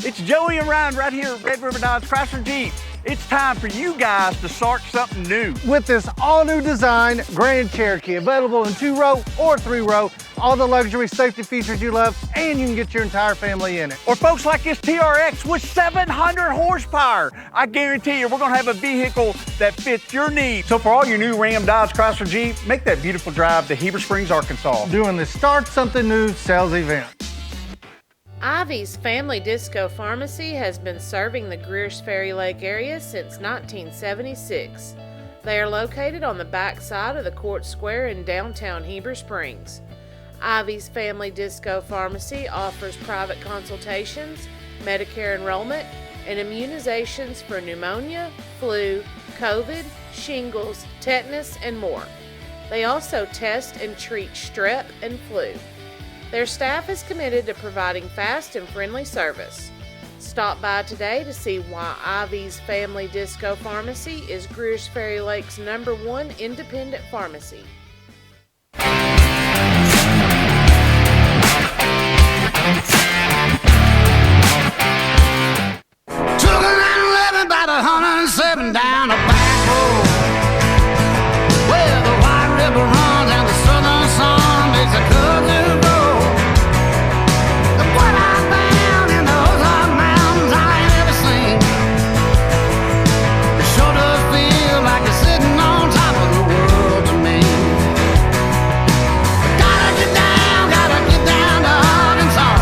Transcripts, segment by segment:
It's Joey and Ryan right here at Red River Dodge Chrysler Jeep. It's time for you guys to start something new. With this all-new design Grand Cherokee, available in 2-row or 3-row, all the luxury safety features you love, and you can get your entire family in it. Or folks like this TRX with 700 horsepower. I guarantee you we're gonna have a vehicle that fits your needs. So for all your new Ram, Dodge, Chrysler, Jeep, make that beautiful drive to Heber Springs, Arkansas. Doing the Start Something New sales event. Ivy's Family Disco Pharmacy has been serving the Greers Ferry Lake area since 1976. They are located on the back side of the Court Square in downtown Heber Springs. Ivy's Family Disco Pharmacy offers private consultations, Medicare enrollment, and immunizations for pneumonia, flu, COVID, shingles, tetanus, and more. They also test and treat strep and flu. Their staff is committed to providing fast and friendly service. Stop by today to see why Ivy's Family Disco Pharmacy is Greers Ferry Lake's #1 independent pharmacy. Took a 911 about 107 down a back road, where the White River runs and the southern sun makes a cousin go. What I found in those hot mountains I ain't ever seen. It sure does feel like you're sitting on top of the world to me. Gotta get down to Arkansas.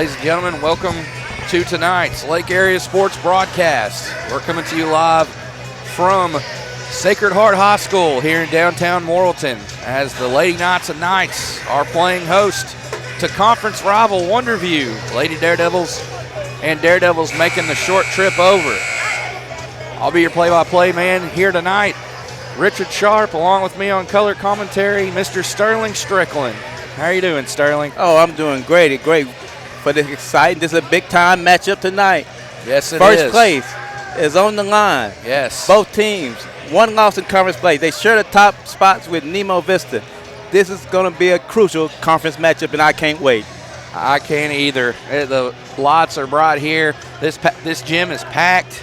ladies and gentlemen. Welcome to tonight's Lake Area Sports broadcast. We're coming to you live from Sacred Heart High School here in downtown Morrilton as the Lady Knights and Knights are playing host to conference rival Wonderview. Lady Daredevils and Daredevils making the short trip over. I'll be your play-by-play man here tonight. Richard Sharp, along with me on color commentary, Mr. Sterling Strickland. How are you doing, Sterling? Oh, I'm doing great. Great for this exciting. This is a big-time matchup tonight. Yes, it is. First place is on the line. Yes. Both teams, one loss in conference play. They share the top spots with Nemo Vista. This is going to be a crucial conference matchup, and I can't wait. I can't either. The lights are bright here. This gym is packed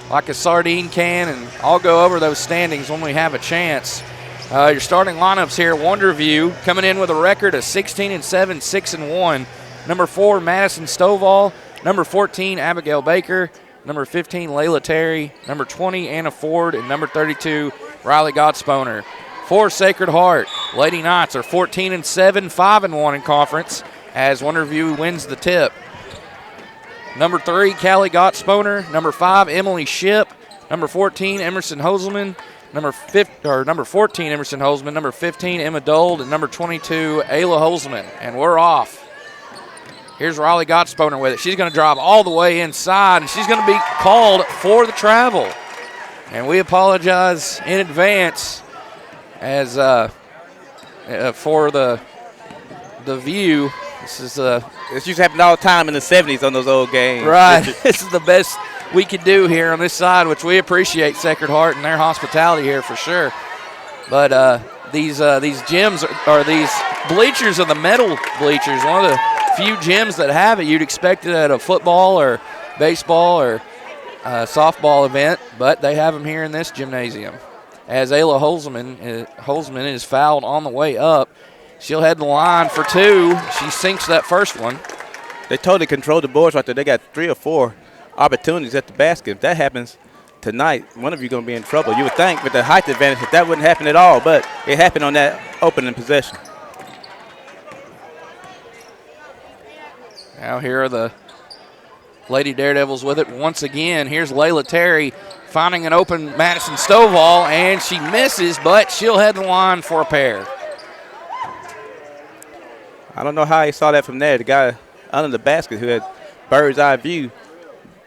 like a sardine can, and I'll go over those standings when we have a chance. Your starting lineups here, Wonderview coming in with a record of 16-7, 6-1. Number 4, Madison Stovall. Number 14, Abigail Baker. Number 15, Layla Terry. Number 20, Anna Ford. And number 32, Riley Gottsponer. For Sacred Heart, Lady Knights are 14-7, 5-1 in conference as Wonderview wins the tip. Number 3, Callie Gottsponer. Number 5, Emily Ship. Number 14, Emerson Hoselman. Number 14, Emerson Hoselman. Number 15, Emma Dold. And number 22, Ayla Hoselman. And we're off. Here's Riley Gottsponer with it. She's going to drive all the way inside, and she's going to be called for the travel. And we apologize in advance as for the view. This used to happen all the time in the 70s on those old games. Right. This is the best we could do here on this side, which we appreciate Sacred Heart and their hospitality here for sure. But these gyms or these bleachers are the metal bleachers, one of the few gyms that have it. You'd expect it at a football or baseball or softball event, but they have them here in this gymnasium. As Ayla Holzman is fouled on the way up. She'll head the line for 2. She sinks that first one. They totally control the boards right there. They got 3 or 4 opportunities at the basket. If that happens tonight, one of you going to be in trouble. You would think with the height advantage that wouldn't happen at all, but it happened on that opening possession. Now here are the Lady Daredevils with it once again. Here's Layla Terry finding an open Madison Stovall, and she misses, but she'll head the line for a pair. I don't know how he saw that from there. The guy under the basket who had bird's eye view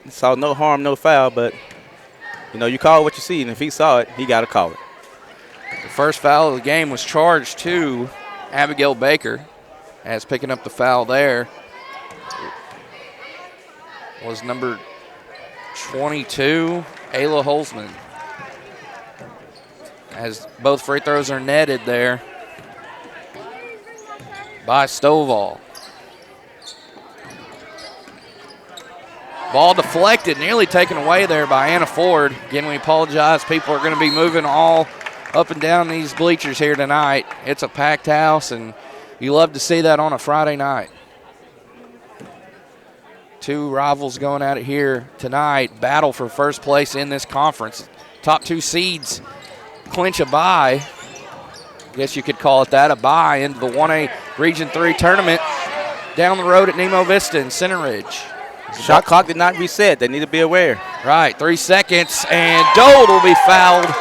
saw no harm, no foul, but, you know, you call what you see, and if he saw it, he got to call it. The first foul of the game was charged to Abigail Baker, as picking up the foul there was number 22, Ayla Holzman, as both free throws are netted there by Stovall. Ball deflected, nearly taken away there by Anna Ford. Again, we apologize. People are going to be moving all up and down these bleachers here tonight. It's a packed house, and you love to see that on a Friday night. 2 rivals going at it here tonight. Battle for first place in this conference. Top 2 seeds clinch a bye. I guess you could call it that, a bye into the 1A Region 3 tournament down the road at Nemo Vista in Center Ridge. Shot clock did not reset. They need to be aware. Right, 3 seconds, and Dold will be fouled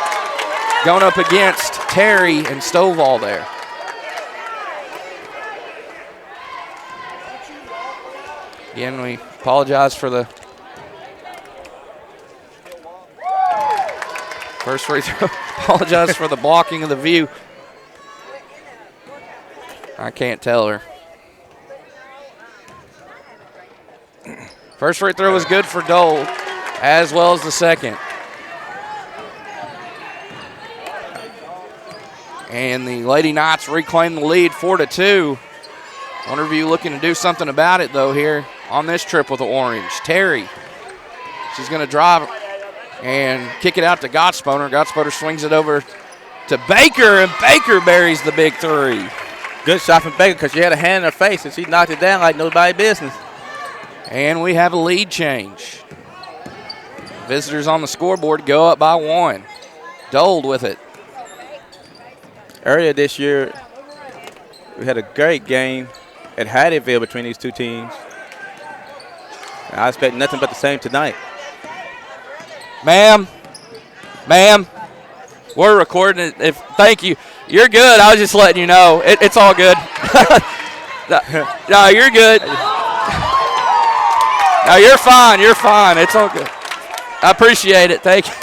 going up against Terry and Stovall there. Again, we apologize for the first free throw. Apologize for the blocking of the view. I can't tell her. First free throw was good for Dole, as well as the second. And the Lady Knights reclaim the lead 4-2. Wonderview looking to do something about it, though, here on this trip with the orange. Terry, she's going to drive and kick it out to Gottsponer. Gottsponer swings it over to Baker, and Baker buries the big 3. Good shot from Baker because she had a hand in her face, and she knocked it down like nobody's business. And we have a lead change. Visitors on the scoreboard go up by 1. Dold with it. Earlier this year, we had a great game at Hattieville between these two teams. I expect nothing but the same tonight. Ma'am, we're recording it. Thank you. You're good. I was just letting you know. It's all good. No, you're good. No, you're fine. You're fine. It's all good. I appreciate it. Thank you.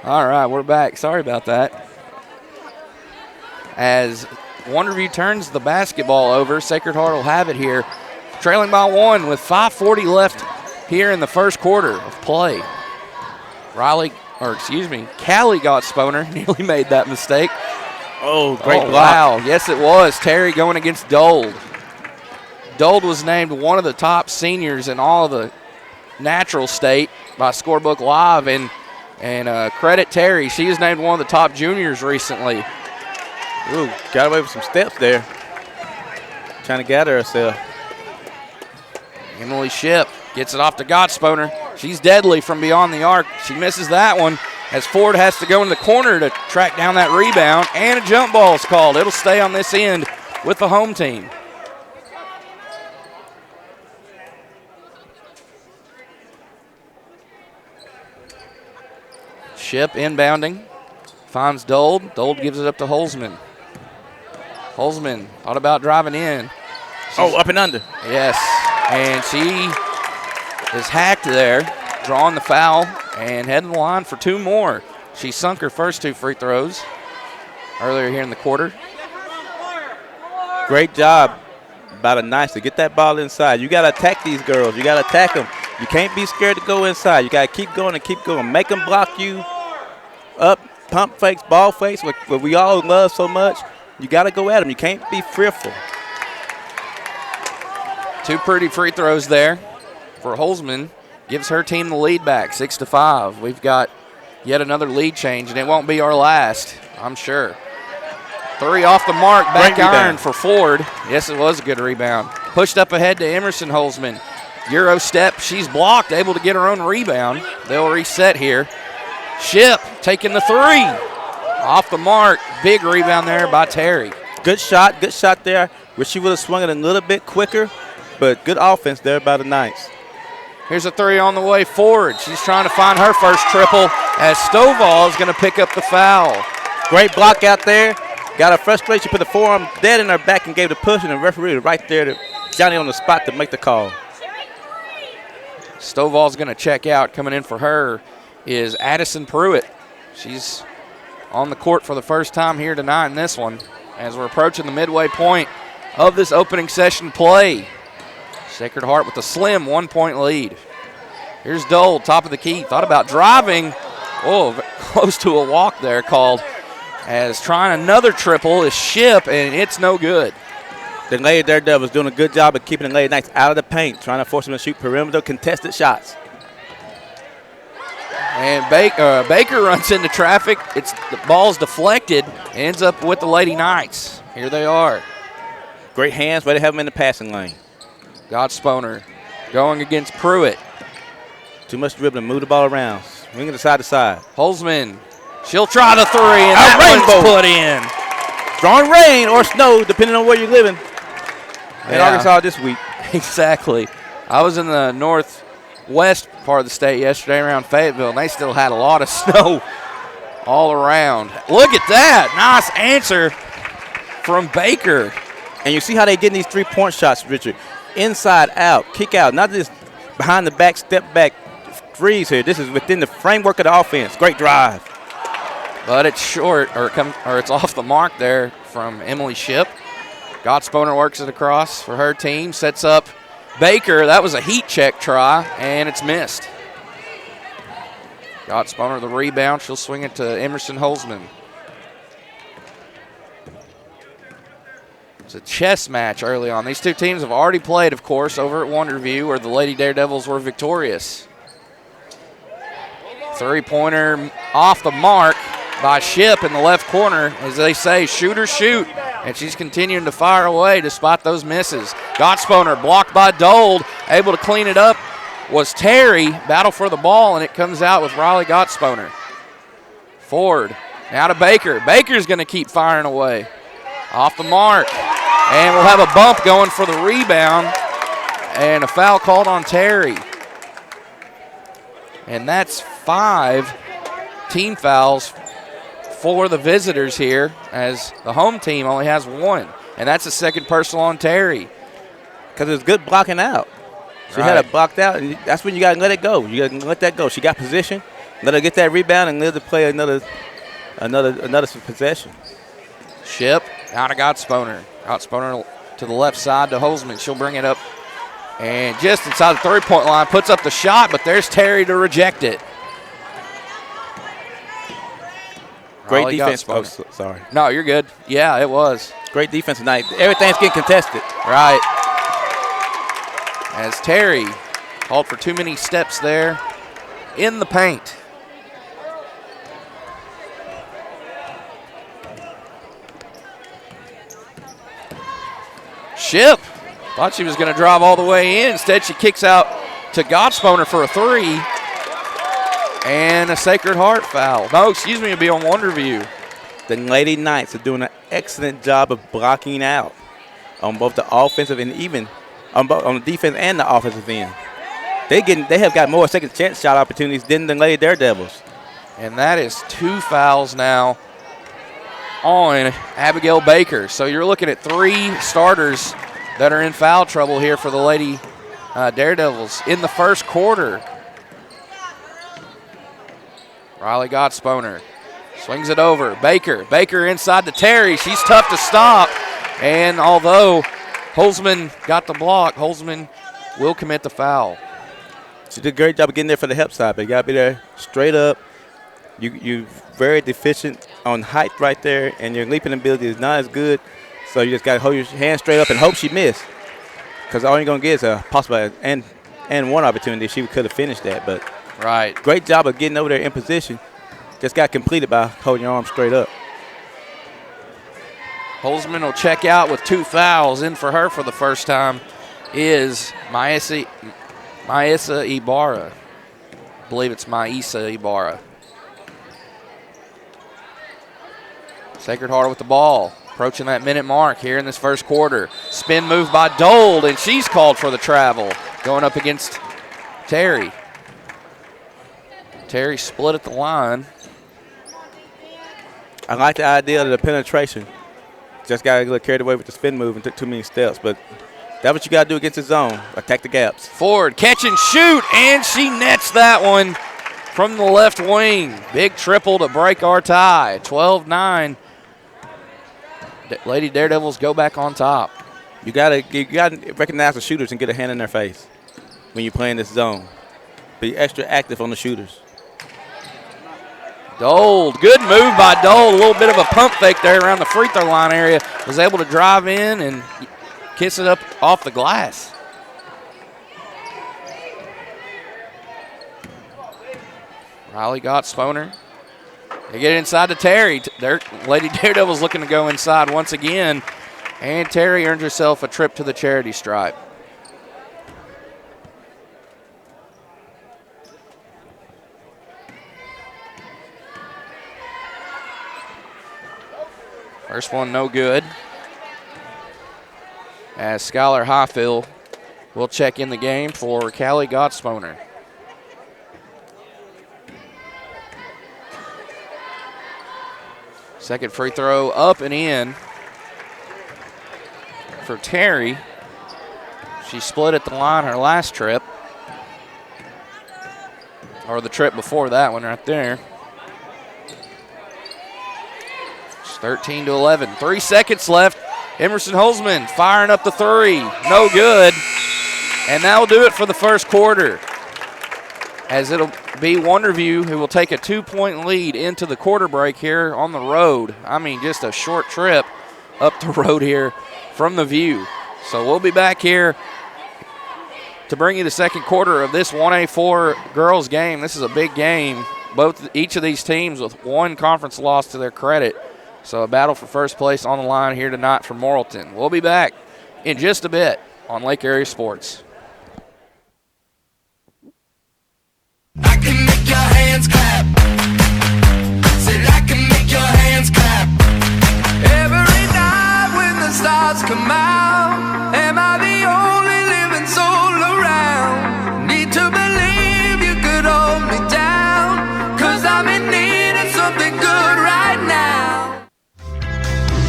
All right, we're back. Sorry about that. As Wonderview turns the basketball over, Sacred Heart will have it here, trailing by 1 with 5:40 left here in the first quarter of play. Callie Gottsponer nearly made that mistake. Oh, great block. Wow. Yes, it was. Terry going against Dold. Dold was named one of the top seniors in all of the natural state by Scorebook Live, and credit Terry. She was named one of the top juniors recently. Ooh, got away with some steps there. Trying to gather herself. Emily Ship gets it off to Gottsponer. She's deadly from beyond the arc. She misses that one as Ford has to go in the corner to track down that rebound, and a jump ball is called. It'll stay on this end with the home team. Ship inbounding, finds Dold. Dold gives it up to Holzman. Holzman thought about driving in. Up and under. Yes, and she is hacked there, drawing the foul, and heading the line for 2 more. She sunk her first 2 free throws earlier here in the quarter. Great job by the Knights to get that ball inside. You got to attack these girls. You got to attack them. You can't be scared to go inside. You got to keep going and keep going. Make them block you up, pump fakes, ball fakes, what we all love so much. You got to go at them. You can't be fearful. 2 pretty free throws there for Holzman. Gives her team the lead back, 6-5. We've got yet another lead change, and it won't be our last, I'm sure. 3 off the mark, back iron for Ford. Yes, it was a good rebound. Pushed up ahead to Emerson Holzman. Euro step, she's blocked, able to get her own rebound. They'll reset here. Ship taking the 3. Off the mark, big rebound there by Terry. Good shot there. Wish she would have swung it a little bit quicker, but good offense there by the Knights. Here's a 3 on the way forward. She's trying to find her first triple as Stovall is going to pick up the foul. Great block out there. Got her frustrated. She put the forearm dead in her back and gave the push, and the referee was right there, Johnny on the spot to make the call. Stovall's going to check out. Coming in for her is Addison Pruitt. She's on the court for the first time here tonight in this one as we're approaching the midway point of this opening session play. Sacred Heart with a slim 1-point lead. Here's Dole, top of the key. Thought about driving. Oh, close to a walk there called. As trying another triple is Ship, and it's no good. The Lady Daredevils doing a good job of keeping the Lady Knights out of the paint, trying to force them to shoot perimeter contested shots. And Baker runs into traffic. The ball's deflected, ends up with the Lady Knights. Here they are. Great hands, way to have them in the passing lane. Gottsponer going against Pruitt. Too much dribbling, move the ball around. Swing it side to side. Holzman, she'll try the 3, and that one's put in. Strong rain or snow, depending on where you're living in Arkansas this week. Exactly. I was in the northwest part of the state yesterday around Fayetteville, and they still had a lot of snow all around. Look at that. Nice answer from Baker. And you see how they getting these 3-point shots, Richard. Inside out, kick out, not just behind the back, step back threes here. This is within the framework of the offense. Great drive. But it's short, or it's off the mark there from Emily Ship. Gottsponer works it across for her team, sets up Baker. That was a heat check try, and it's missed. Gottsponer the rebound. She'll swing it to Emerson Holzman. It's a chess match early on. These two teams have already played, of course, over at Wonderview, where the Lady Daredevils were victorious. 3-pointer off the mark by Ship in the left corner. As they say, shoot or shoot. And she's continuing to fire away despite those misses. Gottsponer blocked by Dold. Able to clean it up was Terry. Battle for the ball, and it comes out with Riley Gottsponer. Ford now to Baker. Baker's going to keep firing away. Off the mark. And we'll have a bump going for the rebound. And a foul called on Terry. And that's 5 team fouls for the visitors here, as the home team only has 1. And that's a second personal on Terry. Because it was good blocking out. She had it blocked out, and that's when you got to let it go. You got to let that go. She got position, let her get that rebound, and let her play another possession. Ship out of Gottsponer. Gottsponer to the left side to Holzman. She'll bring it up. And just inside the three-point line, puts up the shot, but there's Terry to reject it. Great defense. Oh, sorry. No, you're good. Yeah, it was. Great defense tonight. Everything's getting contested. Right. As Terry called for too many steps there in the paint. Ship thought she was going to drive all the way in. Instead, she kicks out to Gottsponer for a 3. And a Sacred Heart foul. No, excuse me, it'll be on Wonderview. The Lady Knights are doing an excellent job of blocking out on both the offensive and even on the defense and the offensive end. They have got more second chance shot opportunities than the Lady Daredevils. And that is 2 fouls now on Abigail Baker. So you're looking at 3 starters that are in foul trouble here for the Lady Daredevils in the first quarter. Riley Gottsponer swings it over. Baker inside to Terry. She's tough to stop. And although Holzman got the block, Holzman will commit the foul. She did a great job of getting there for the help side, but you got to be there straight up. You're very deficient on height right there, and your leaping ability is not as good. So you just got to hold your hand straight up and hope she missed, because all you're going to get is a possible and one opportunity. She could have finished that, but right. Great job of getting over there in position. Just got completed by holding your arm straight up. Holzman will check out with 2 fouls. In for her for the first time is Maisa Ibarra. I believe it's Maisa Ibarra. Sacred Heart with the ball. Approaching that minute mark here in this first quarter. Spin move by Dold, and she's called for the travel. Going up against Terry. Terry split at the line. I like the idea of the penetration. Just got a little carried away with the spin move and took too many steps, but that's what you got to do against the zone. Attack the gaps. Ford, catch and shoot, and she nets that one from the left wing. Big triple to break our tie. 12-9. Lady Daredevils go back on top. You gotta recognize the shooters and get a hand in their face when you play in this zone. Be extra active on the shooters. Dold, good move by Dold. A little bit of a pump fake there around the free throw line area. Was able to drive in and kiss it up off the glass. Riley Gottsponer. They get inside to Terry. Lady Daredevils looking to go inside once again. And Terry earns herself a trip to the charity stripe. First one no good. As Skylar Highfield will check in the game for Callie Gottsponer. Second free throw up and in for Terry. She split at the line her last trip. Or the trip before that one right there. It's 13-11. 3 seconds left. Emerson Holzman firing up the 3. No good. And that'll do it for the first quarter, as it'll be Wonderview who will take a 2-point lead into the quarter break here on the road. I mean, just a short trip up the road here from the View. So we'll be back here to bring you the second quarter of this 1A4 girls game. This is a big game. Each of these teams with 1 conference loss to their credit. So a battle for first place on the line here tonight for Morrilton. We'll be back in just a bit on Lake Area Sports. I can make your hands clap. Said I can make your hands clap. Every night when the stars stars come out. Am I the only living soul around? Need to believe you could hold me down, 'cause I'm in need of something good right now.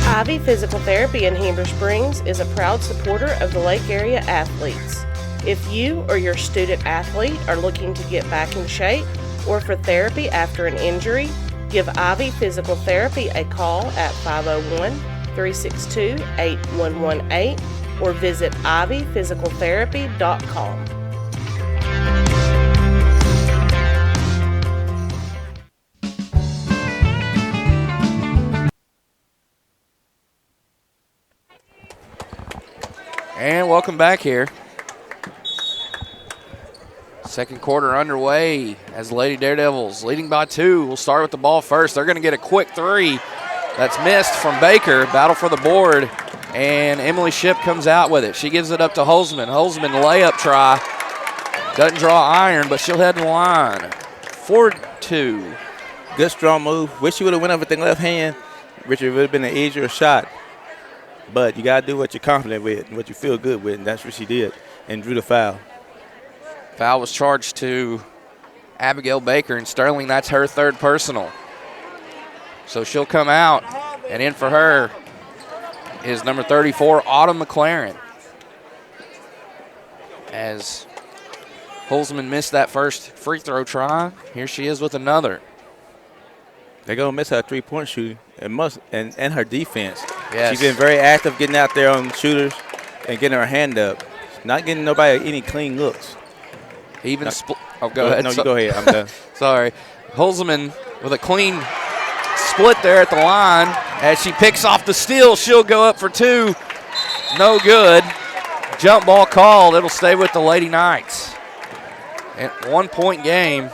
Ivy Physical Therapy in Heber Springs is a proud supporter of the Lake Area athletes. If you or your student athlete are looking to get back in shape or for therapy after an injury, give Ivy Physical Therapy a call at 501-362-8118 or visit ivyphysicaltherapy.com. And welcome back here. Second quarter underway as the Lady Daredevils leading by 2. We'll start with the ball first. They're going to get a quick 3 that's missed from Baker. Battle for the board, and Emily Ship comes out with it. She gives it up to Holzman. Holzman layup try. Doesn't draw iron, but she'll head to the line. 4-2. Good strong move. Wish she would have went up with the left hand. Richard would have been an easier shot. But you got to do what you're confident with and what you feel good with, and that's what she did and drew the foul. Foul was charged to Abigail Baker, and Sterling, that's her third personal. So she'll come out, and in for her is number 34, Autumn McLaren. As Holzman missed that first free throw try, here she is with another. They're going to miss her three-point shooting and her defense. Yes. She's been very active getting out there on shooters and getting her hand up. Not getting nobody any clean looks. Even go ahead. No, you go ahead. I'm done. Sorry. Holzman with a clean split there at the line. As she picks off the steal, she'll go up for 2. No good. Jump ball called. It'll stay with the Lady Knights. And 1-point game.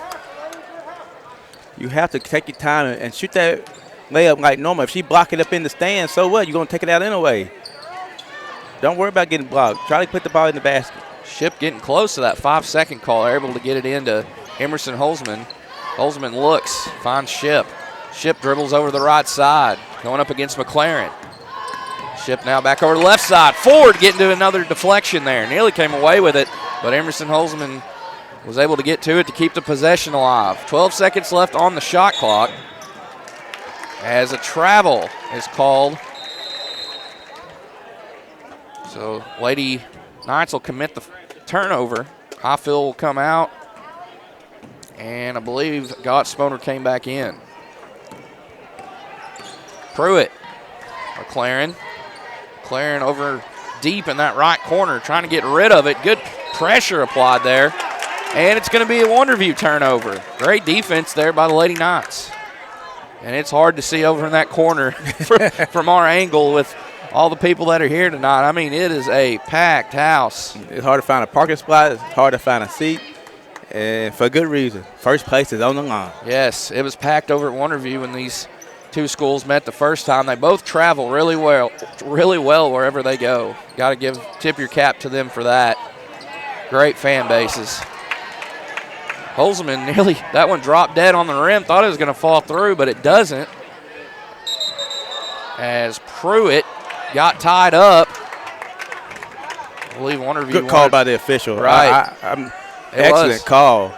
You have to take your time and shoot that layup like normal. If she block it up in the stand, so what? You're going to take it out anyway. Don't worry about getting blocked. Try to put the ball in the basket. Ship getting close to that 5-second call. They're able to get it into Emerson Holzman. Holzman looks, finds Ship. Ship dribbles over the right side, going up against McLaren. Ship now back over the left side. Ford getting to another deflection there. Nearly came away with it, but Emerson Holzman was able to get to it to keep the possession alive. 12 seconds left on the shot clock as a travel is called. So Lady Knights will commit the turnover. Highfield will come out, and I believe Gott-Sponer came back in. Pruitt, McLaren over deep in that right corner, trying to get rid of it. Good pressure applied there. And it's going to be a Wonderview turnover. Great defense there by the Lady Knights. And it's hard to see over in that corner from our angle with all the people that are here tonight. I mean, it is a packed house. It's hard to find a parking spot. It's hard to find a seat. And for good reason. First place is on the line. Yes, it was packed over at Wonderview when these two schools met the first time. They both travel really well wherever they go. Got to tip your cap to them for that. Great fan bases. Holzman nearly, that one dropped dead on the rim. Thought it was going to fall through, but it doesn't. As Pruitt got tied up. I believe Wonderview. Good call by the official. Right. Excellent call.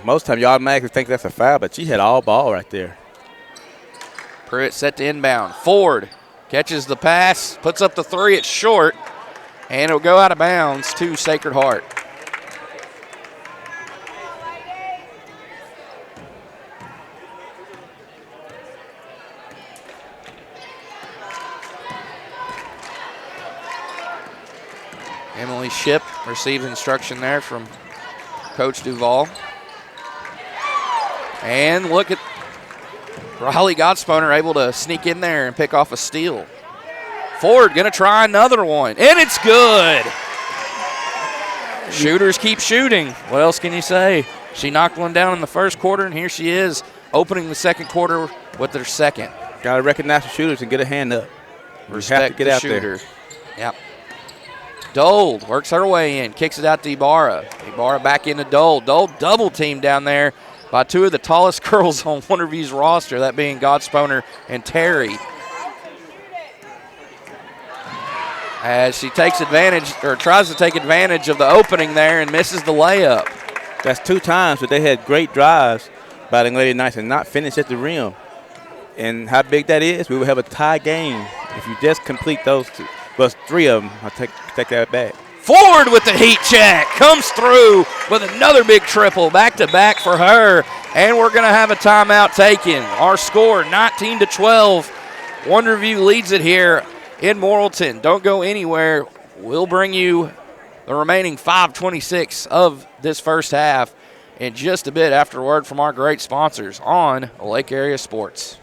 Most time you automatically think that's a foul, but she had all ball right there. Pruitt set to inbound. Ford catches the pass, puts up the 3. It's short, and it'll go out of bounds to Sacred Heart. Emily Ship receives instruction there from Coach Duval. And look at Riley Gott-Sponer able to sneak in there and pick off a steal. Ford going to try another one, and it's good. Shooters keep shooting. What else can you say? She knocked one down in the first quarter, and here she is opening the second quarter with her second. Got to recognize the shooters and get a hand up. Respect have to get the out shooter. there. Yep. Dole works her way in, kicks it out to Ibarra. Ibarra back into Dole. Dole double teamed down there by 2 of the tallest girls on Wonderview's roster, that being Gott-Sponer and Terry. as she takes advantage, or tries to take advantage of the opening there and misses the layup. That's 2 times that they had great drives by the Lady Knights and not finish at the rim. And how big that is, we will have a tie game if you just complete those 2. Well, 3 of them. I'll take that back. Forward with the heat check. Comes through with another big triple. Back-to-back for her. And we're going to have a timeout taken. Our score, 19-12. Wonderview leads it here in Morrilton. Don't go anywhere. We'll bring you the remaining 5:26 of this first half in just a bit after a word from our great sponsors on Lake Area Sports.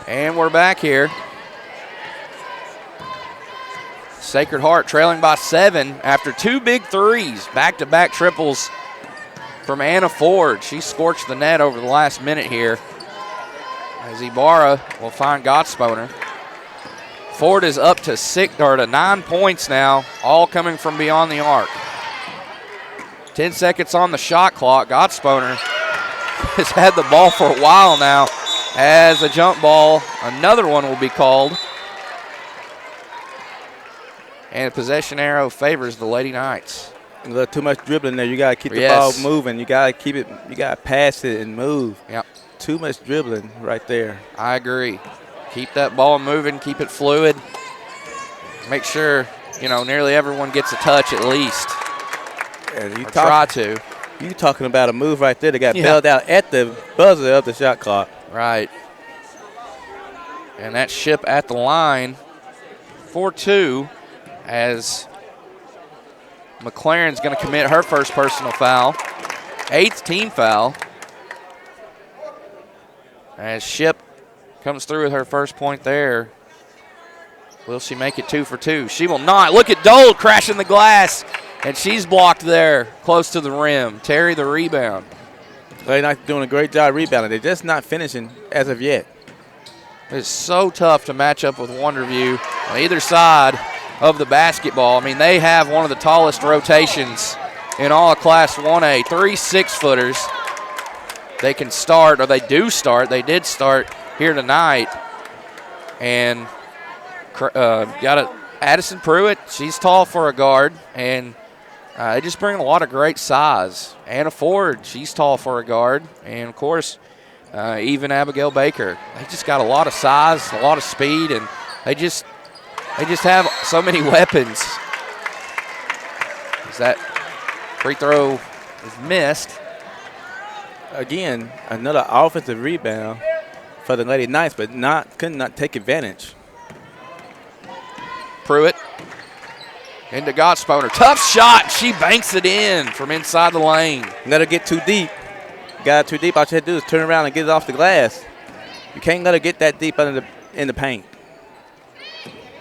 And we're back here. Sacred Heart trailing by 7 after 2 big threes. Back-to-back triples from Anna Ford. She scorched the net over the last minute here. As Ibarra will find Gottsponer. Ford is up to 9 points now, all coming from beyond the arc. 10 seconds on the shot clock. Gottsponer has had the ball for a while now. As a jump ball, another one will be called. And possession arrow favors the Lady Knights. A little too much dribbling there. You got to keep the ball moving. You got to keep it. You got to pass it and move. Yep. Too much dribbling right there. I agree. Keep that ball moving. Keep it fluid. Make sure, nearly everyone gets a touch at least. And you try to. You talking about a move right there that got bailed out at the buzzer of the shot clock. Right. And that Ship at the line for 2 as McLaren's going to commit her first personal foul. 8th team foul. As Ship comes through with her first point there. Will she make it 2 for 2? She will not. Look at Dole crashing the glass. And she's blocked there close to the rim. Terry the rebound. Lady Knights doing a great job rebounding. They're just not finishing as of yet. It's so tough to match up with Wonderview on either side of the basketball. I mean, they have one of the tallest rotations in all of Class 1A. 3 6-footers. They can start, or they do start. They did start here tonight. And got Addison Pruitt. She's tall for a guard. And they just bring a lot of great size. Anna Ford, she's tall for a guard. And, of course, even Abigail Baker. They just got a lot of size, a lot of speed, and they just have so many weapons. As that free throw is missed. Again, another offensive rebound for the Lady Knights, but could not take advantage. Pruitt into Gottsponer. Tough shot. She banks it in from inside the lane. Let her get too deep. Got too deep. All you had to do is turn around and get it off the glass. You can't let her get that deep in the paint.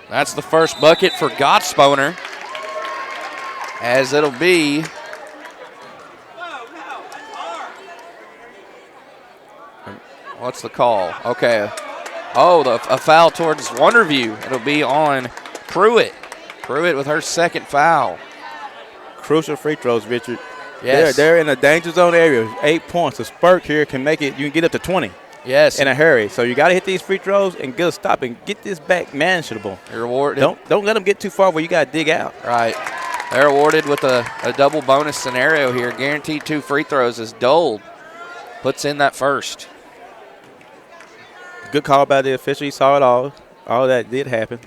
That's the first bucket for Gottsponer. As it'll be what's the call? Okay. A foul towards Wonderview. It'll be on Pruitt. Pruitt with her second foul. Crucial free throws, Richard. Yes. They're in a danger zone area. 8 points. A spurt here can make it. You can get up to 20. Yes. In a hurry. So you got to hit these free throws and get a stop and get this back manageable. You're awarded. Don't let them get too far where you got to dig out. Right. They're awarded with a double bonus scenario here. Guaranteed 2 free throws as Dole puts in that first. Good call by the official. He saw it all. All that did happen.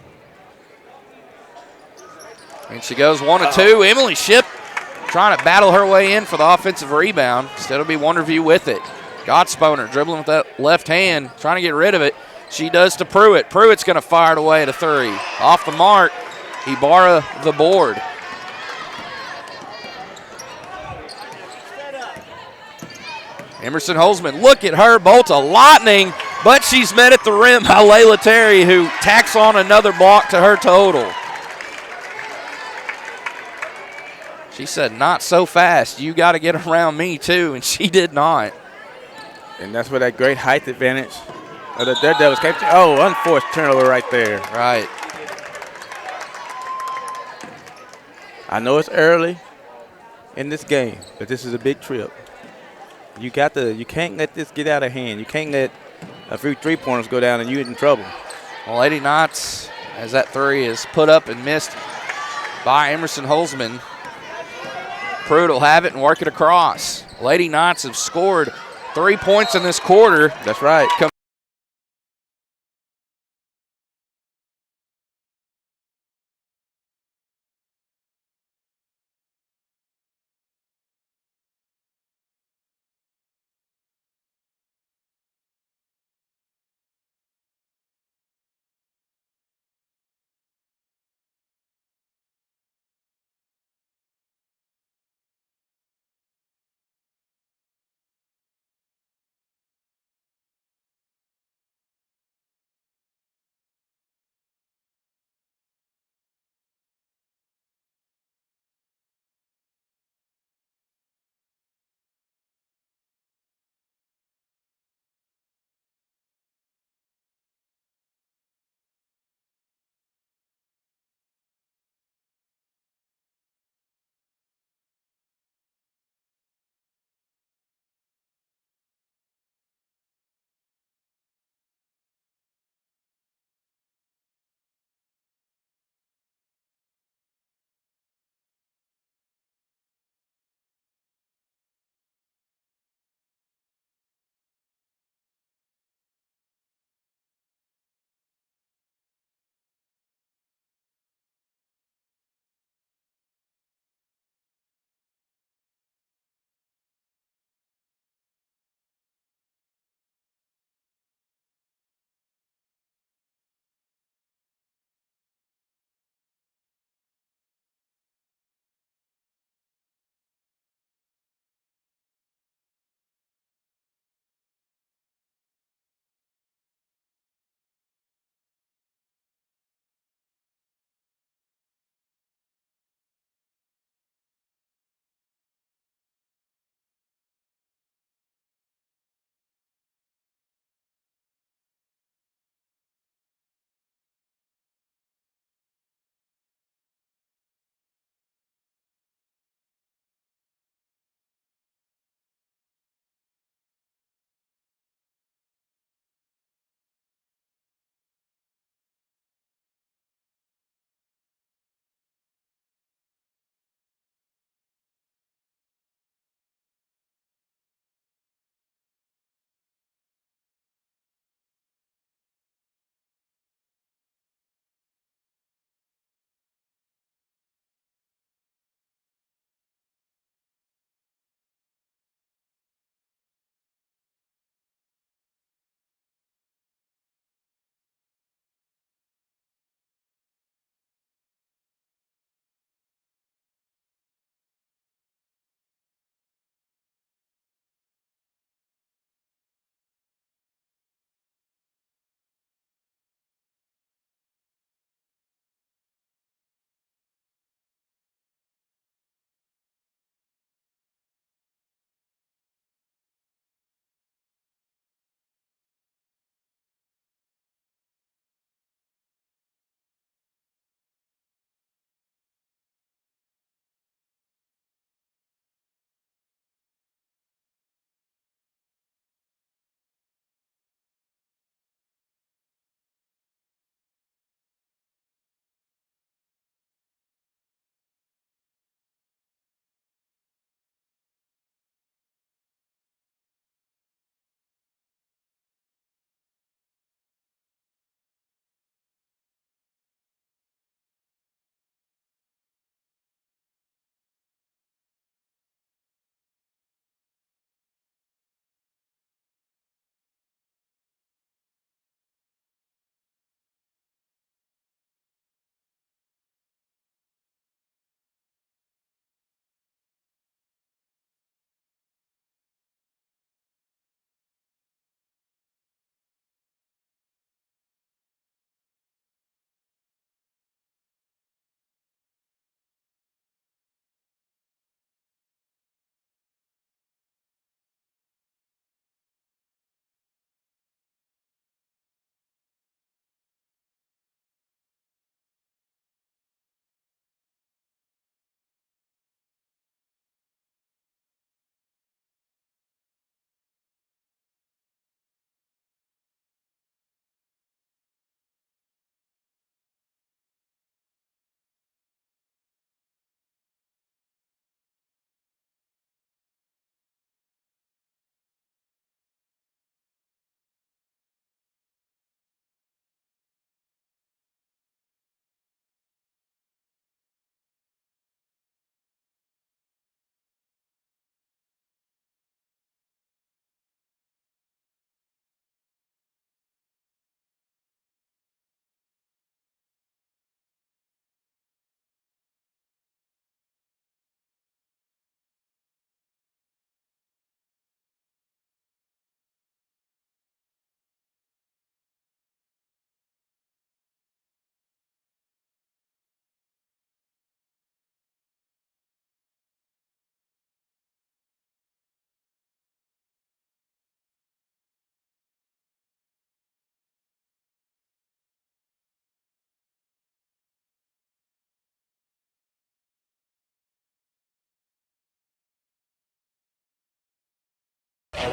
And she goes 1 of 2. Emily Ship trying to battle her way in for the offensive rebound. Instead it'll be Wonderview with it. Gottsponer dribbling with that left hand, trying to get rid of it. She does to Pruitt. Pruitt's going to fire it away at a 3. Off the mark, Ibarra the board. Emerson Holzman, look at her, bolt of lightning, but she's met at the rim by Layla Terry, who tacks on another block to her total. She said, not so fast. You got to get around me, too, and she did not. And that's where that great height advantage of the Daredevils came to. Oh, unforced turnover right there. Right. I know it's early in this game, but this is a big trip. You can't let this get out of hand. You can't let a few three-pointers go down and you're in trouble. Well, Lady Knights, as that three is put up and missed by Emerson Holzman. Pruitt will have it and work it across. Lady Knights have scored 3 points in this quarter. That's right. What's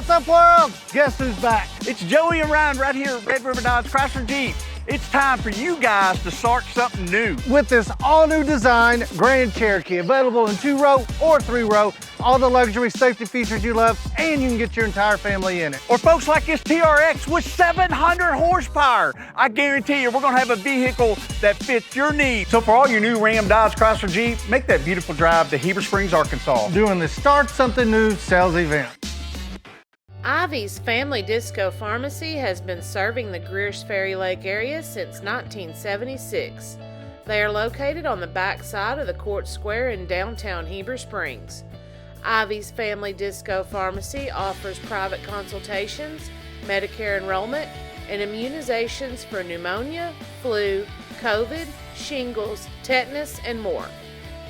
up, world? Guess who's back? It's Joey and Ryan right here at Red River Dodge Chrysler Jeep. It's time for you guys to start something new. With this all-new design Grand Cherokee, available in 2-row or 3-row, all the luxury safety features you love, and you can get your entire family in it. Or folks like this TRX with 700 horsepower. I guarantee you we're gonna have a vehicle that fits your needs. So for all your new Ram, Dodge, Chrysler, Jeep, make that beautiful drive to Heber Springs, Arkansas. Doing the Start Something New sales event. Ivy's Family Disco Pharmacy has been serving the Greers Ferry Lake area since 1976. They are located on the back side of the Court Square in downtown Heber Springs. Ivy's Family Disco Pharmacy offers private consultations, Medicare enrollment, and immunizations for pneumonia, flu, COVID, shingles, tetanus, and more.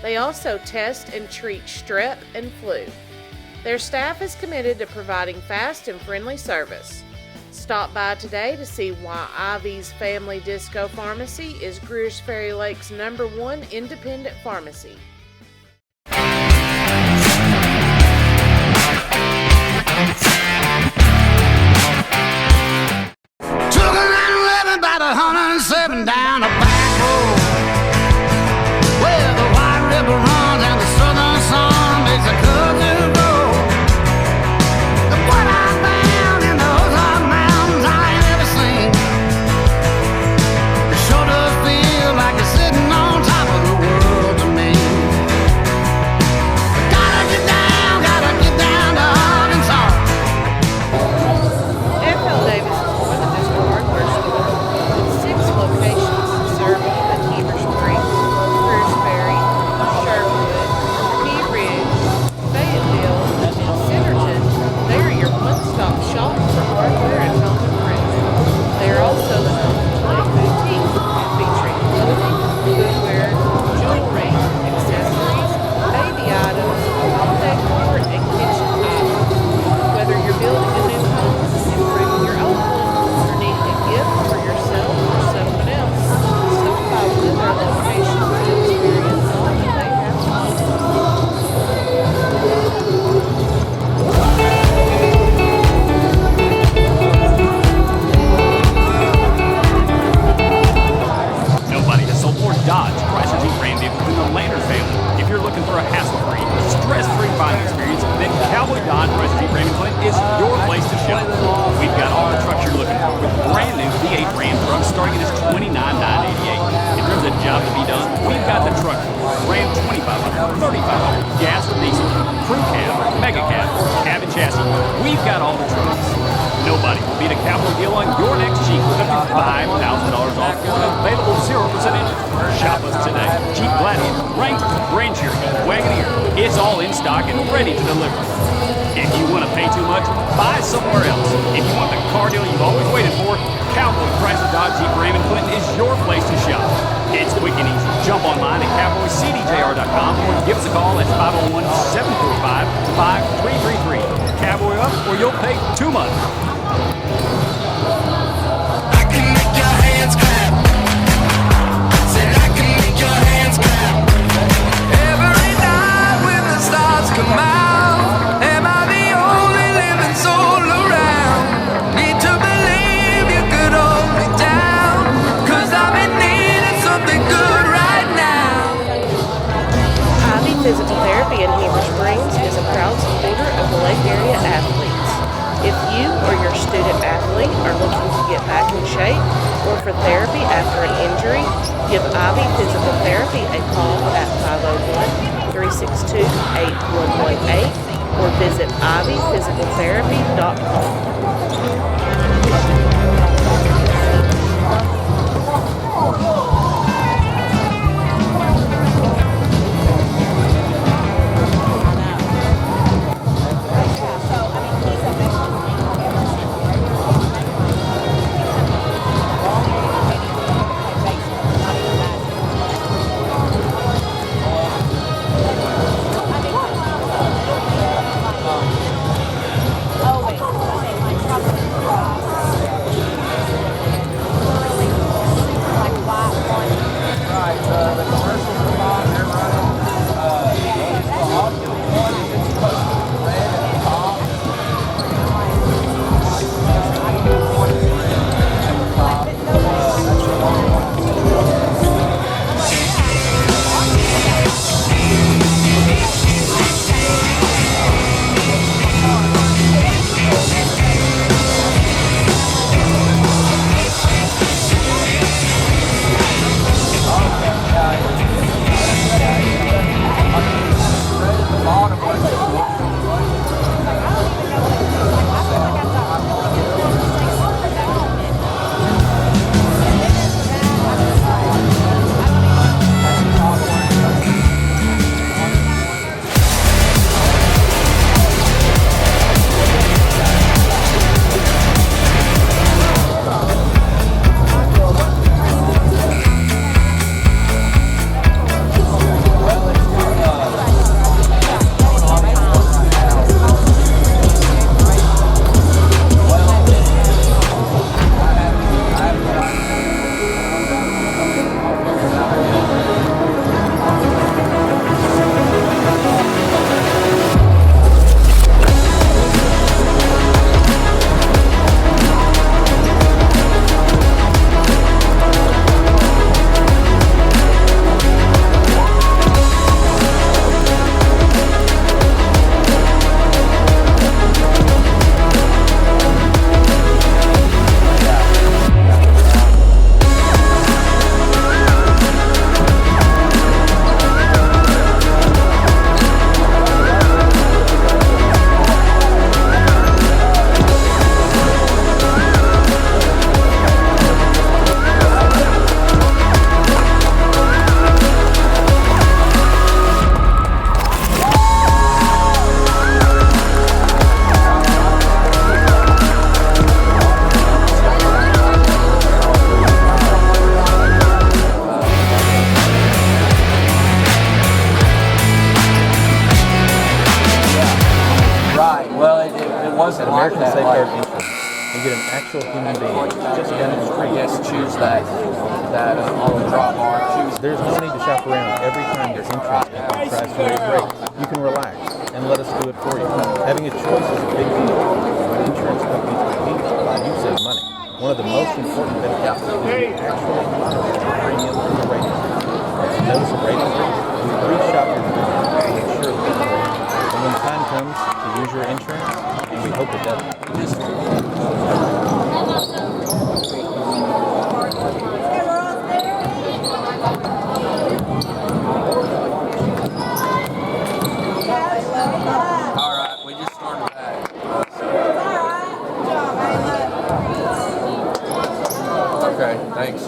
They also test and treat strep and flu. Their staff is committed to providing fast and friendly service. Stop by today to see why Ivy's Family Disco Pharmacy is Greers Ferry Lake's #1 independent pharmacy. Took a 911 about 107 down a back road where the White River runs and the southern sun makes a cousin road. What I found in those hot mountains I ain't ever seen. It sure does feel like you're sitting on top of the world to me. Gotta get down to Arkansas. FL Davis is more than just a hardware store, with 6 locations serving the Heber Springs, Greers Ferry, Sherwood, Pea Ridge, Fayetteville, and Centerton. They are your one-stop shop for hardware and home improvement. They are also the home of Lake Boutique, featuring clothing, footwear, jewelry, accessories, baby items, home decor, and kitchen items. Whether you're building a new home, improving your old one, or needing a gift for yourself or someone else, stop by one of their locations to experience all that they have to offer. Nobody has sold more Dodge, Chrysler Jeep Ram vehicles than the Lander family. If you're looking for a hassle-free, stress-free buying experience, then Cowboy Dodge Chrysler Jeep Ram Clinton is your place to shop. We've got all the trucks you're looking for, with brand new V8 Ram trucks starting at just $29,988. If there's a job to be done, we've got the truck for you. Ram 2500, 3500, gas or diesel, crew cab, mega cab, or cab and chassis. We've got all the trucks. Nobody will beat a capital deal on your next Jeep with up to $5,000 off for an available 0% interest. Shop us today. Jeep Gladiator, Wrangler, Grand Cherokee, Wagoneer. It's all in stock and ready to deliver. If you want to pay too much, buy somewhere else. If you want the car deal you've always waited for, Cowboy Chrysler Dodge Jeep Ram in Clinton is your place to shop. It's quick and easy. Jump online at cowboycdjr.com or give us a call at 501-745-5333. Cowboy up or you'll pay too much. I can make your hands clap. Said I can make your hands clap. Every night when the stars come out, am I the only living soul around? Need to believe you could hold me down, 'cause I'm in need of something good right now. Ivy Physical Therapy in Heber Springs is a proud supporter of the Lake Area athletes. If you or your student athlete are looking to get back in shape or for therapy after an injury, give Ivy Physical Therapy a call at 501-362-8118 or visit ivyphysicaltherapy.com. actual human being, just down the street. Yes, choose that auto drop bar. Choose. There's no need to shop around every time your insurance company tries to raise rates. You can relax and let us do it for you. Having a choice is a big deal. When insurance companies compete, you save money. One of the most important benefits is we actually monitor the premium and the rating. Notice a rating increase? We reshop your premium to ensure that. And when the time comes to use your insurance, and we hope it doesn't. Okay, thanks.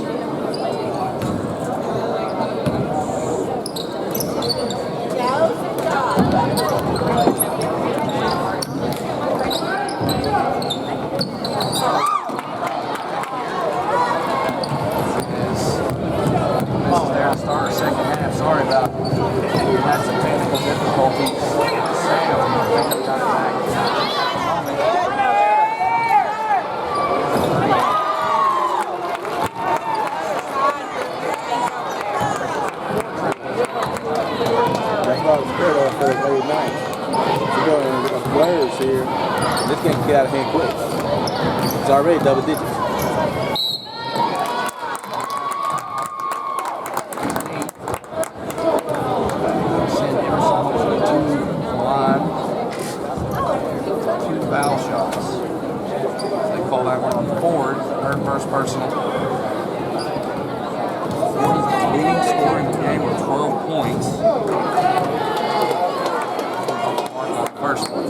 Start second half. Sorry about had some technical difficulties. Sam, I think I've got it back. That's why I was scared of for the late night. We're going to get some players here. This game can get out of hand quick. It's already double digits. Foul shots. They call that one on the board. Third first personal. Ford's leading scorer in the game with 12 points. First one.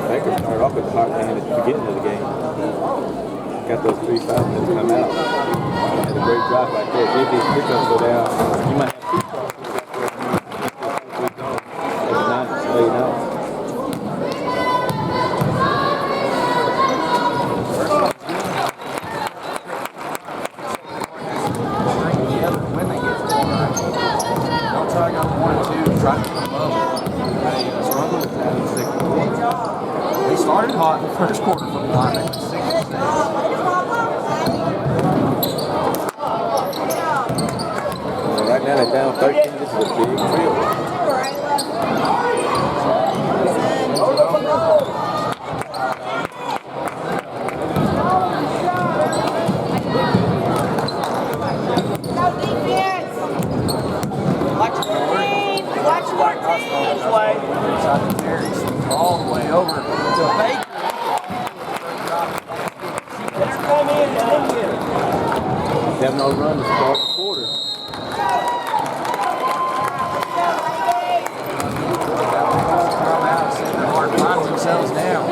Baker started off with the hot hand at the beginning of the game. Got those 3 fouls minutes come out. Had a great drive like that. If these pickups go down, you might have 2 crosses. It's not laid out. Try to go 1 2, try to get them up. They struggle with that in the second quarter. They started hot in the first quarter from the line. They went 6 to 6. Well, right now they're down 13. This is a big field. All the way over to Baker. They have no run to start the quarter. Finds themselves down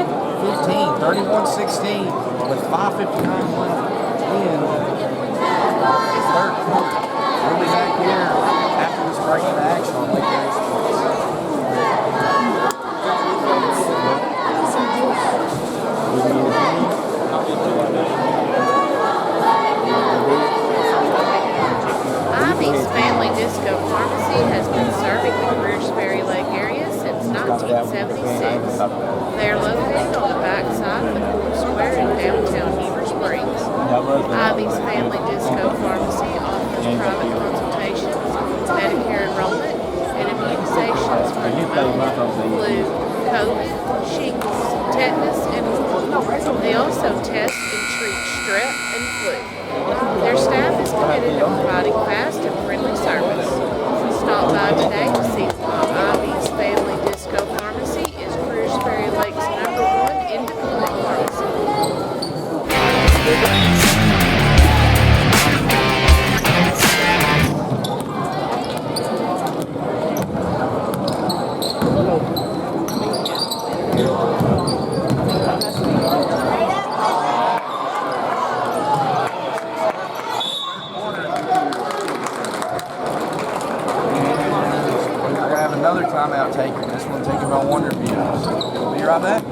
15, 31-16 with 5:59 left in the third quarter. We'll be back here after this break into action on Lake Erie Sports. Ivy's Family Disco Pharmacy has been serving the Greers Ferry Lake area since 1976. They are located on the back side of the Court Square in downtown Heber Springs. Ivy's Family Disco Pharmacy offers private consultations, Medicare enrollment, and immunizations for pneumonia, flu, COVID, shingles, tetanus, and more. They also test and treat strep and flu. Their staff is committed to providing fast and friendly service. Stop by today to see why Ivy's Family Disco Pharmacy is Greers Ferry Lake's #1 independent pharmacy. timeout taken. This one taken by Wonderview. So we'll be right back.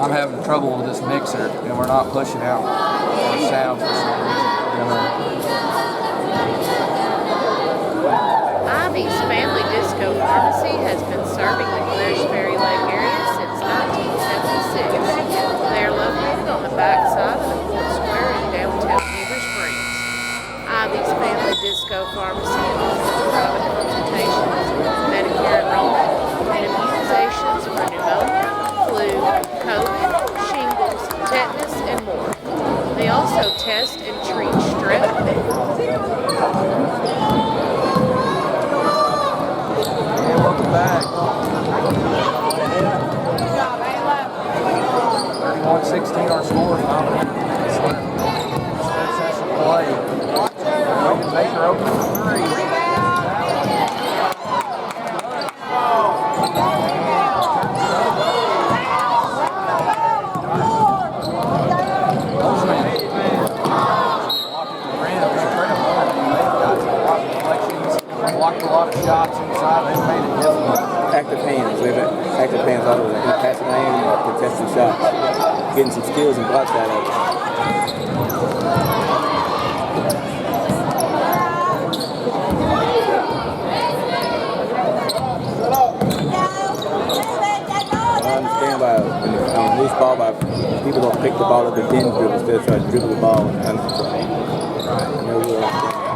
I'm having trouble with this mixer, and we're not pushing out our sound for some reason. Ivy's Family Disco Pharmacy has been serving the Greers Ferry Lake area since 1976. They are located on the back side of the Court Square in downtown Heber Springs. Ivy's Family Disco Pharmacy offers private consultations, Medicare enrollment, and immunizations for pneumonia, flu, COVID, shingles, tetanus, and more. They also test and treat strep. And welcome back. 31-16 our score. Third session play. Baker open for 3. Blocked a lot of shots inside. They made it difficult. Active hands. They've been active hands all over. Either passing lane or contesting shots. Getting some skills and blocks out of it. I understand on loose ball, by people don't pick the ball up and then dribble instead of trying to dribble the ball and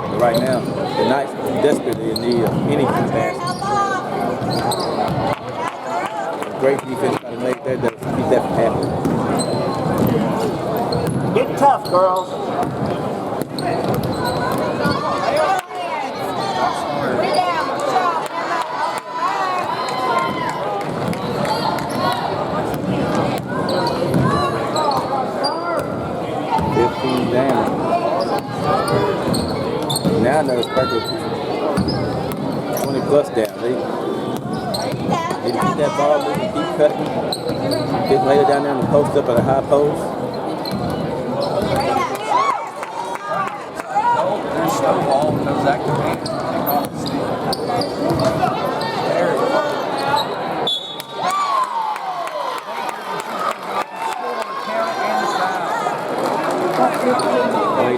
but right now, the Knights desperately in need of any kind of pass. Great defense by the Knights that does keep that from happening. Get tough, girls. 15 down. Now another perfect 20 plus down. They keep that ball moving, keep cutting. Get later down there on the post up at a high post. There's Snowball and those active hands. Take off the steam. There it is.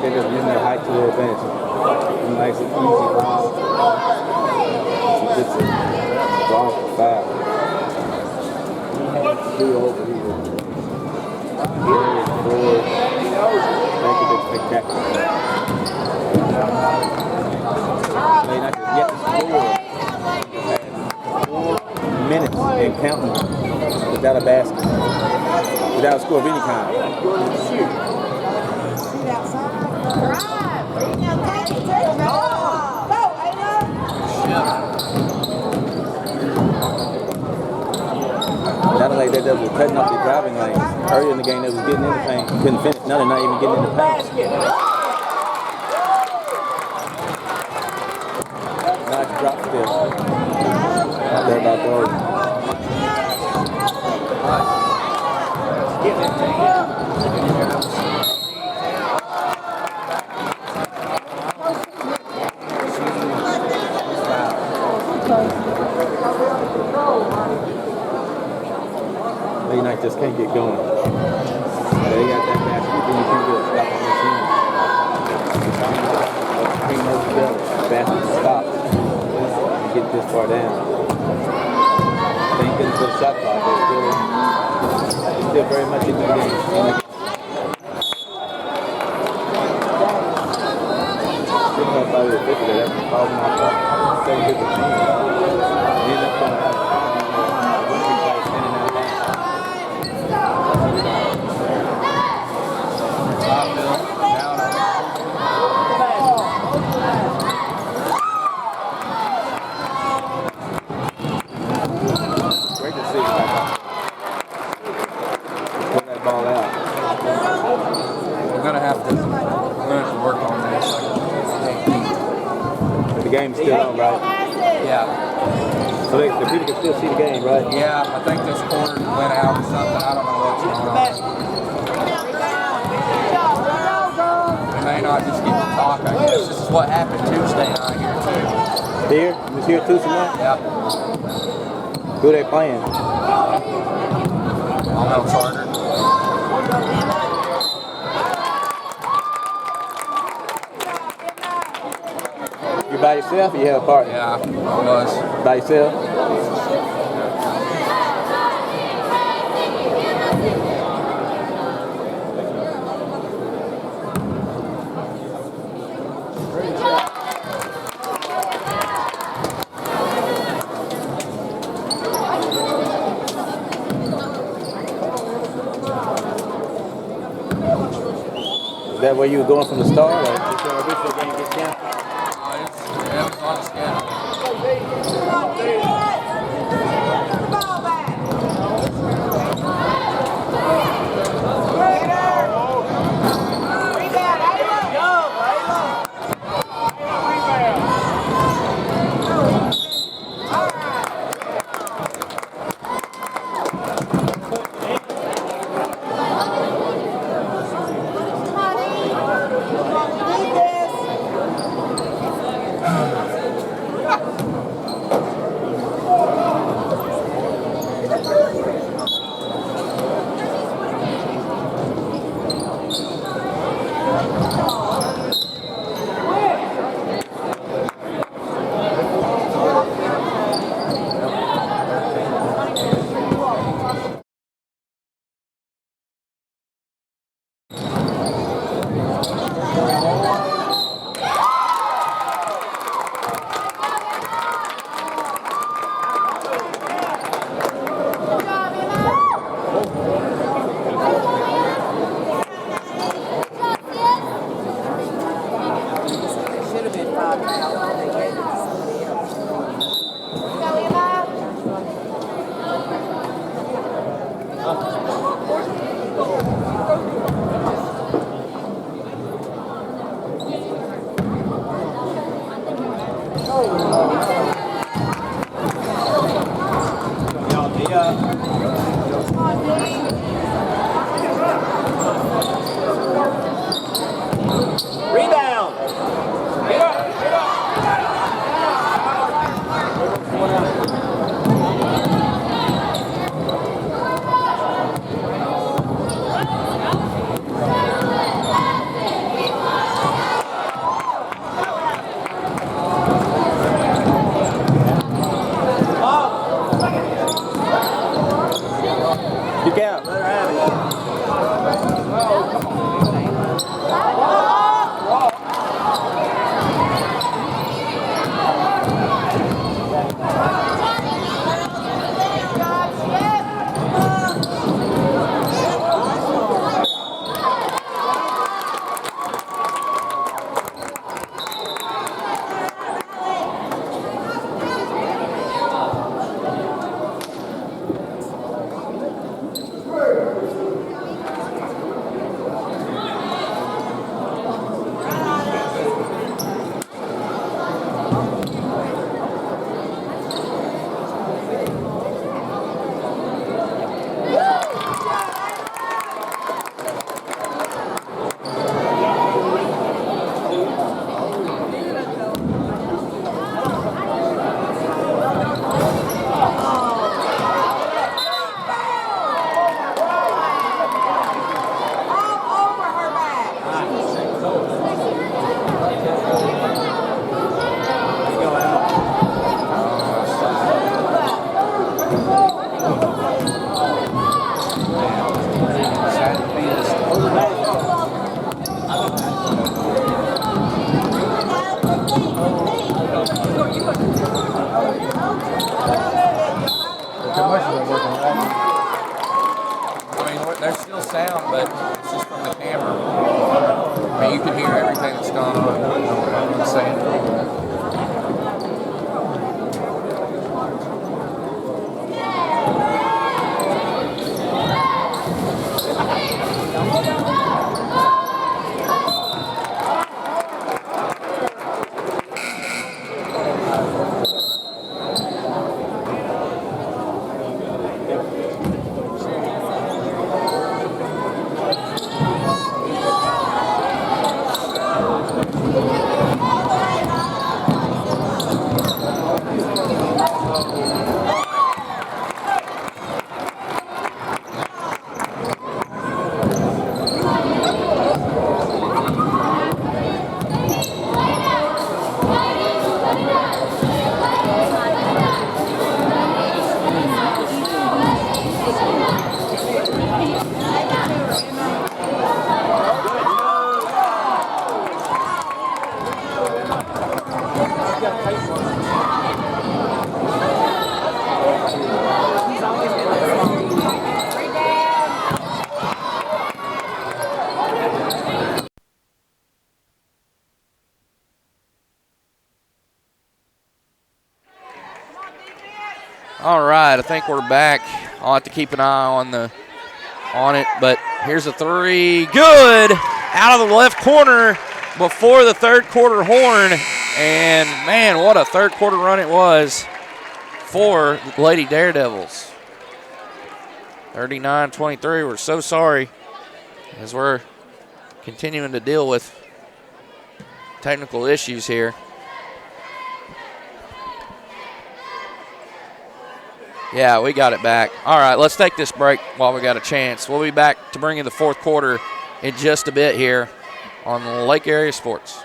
They're just using their height to their advantage. Nice and easy ball. She gets it. Ball for 5. 2 over here. Forward. Make it spectacular. They not yet to score. 4 minutes and counting without a basket. Without a score of any kind. Not only that, they were cutting off the driving lanes. Earlier in the game, they was getting in the paint. Couldn't finish. Now they're not even getting in the paint. Nice drop still. They're about to over. Knights just can't get going. They got that basket, then you can't get a stop on the team. Bring those together. Basket to stop. You get this far down. They ain't getting to the shot clock. They're still very much in the game. By the 50, that's falling off. 7-15. End up coming out. Game's still on, right? Yeah. So the people can still see the game, right? Yeah, I think this quarter went out or something. I don't know what's going on. They may not just get to talk, I guess. This is what happened Tuesday night here, too. Here? It's here too tonight? Yeah. Who they playing? I'll know Charter. You by yourself or you have a partner? Yeah, I was. By yourself? Is that where you were going from the start, or did this game get canceled? It was on the schedule. There's still sound, but it's just from the camera. I mean, you can hear everything that's going on. I'm saying. Yeah. All right, I think we're back. I'll have to keep an eye on it, but here's a three. Good! Out of the left corner before the third quarter horn. And, man, what a third quarter run it was for the Lady Daredevils. 39-23. We're so sorry as we're continuing to deal with technical issues here. Yeah, we got it back. All right, let's take this break while we got a chance. We'll be back to bring in the fourth quarter in just a bit here on Lake Area Sports.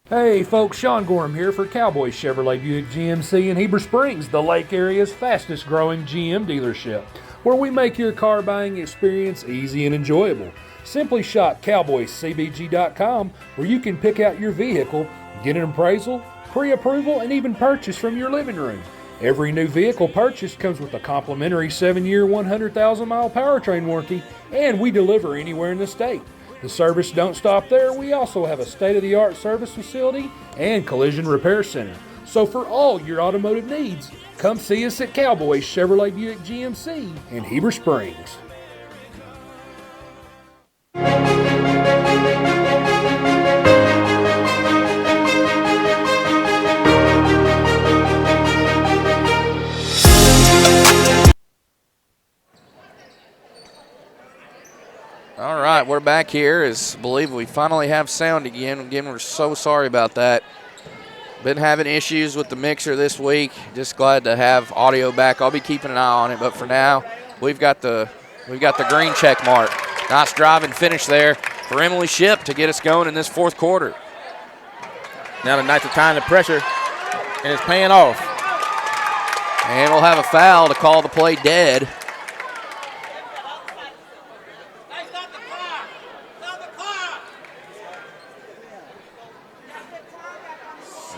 Hey folks, Sean Gorham here for Cowboy Chevrolet Buick GMC in Heber Springs, the Lake Area's fastest growing GM dealership, where we make your car buying experience easy and enjoyable. Simply shop cowboycbg.com, where you can pick out your vehicle, get an appraisal, pre-approval, and even purchase from your living room. Every new vehicle purchased comes with a complimentary 7-year, 100,000-mile powertrain warranty, and we deliver anywhere in the state. The service don't stop there. We also have a state-of-the-art service facility and collision repair center. So for all your automotive needs, come see us at Cowboy Chevrolet Buick GMC in Heber Springs. All right, we're back here. I believe we finally have sound again. Again, we're so sorry about that. Been having issues with the mixer this week. Just glad to have audio back. I'll be keeping an eye on it, but for now, we've got the green check mark. Nice drive and finish there for Emily Shipp to get us going in this fourth quarter. Now the Knights are tying the pressure, and it's paying off. And we'll have a foul to call the play dead.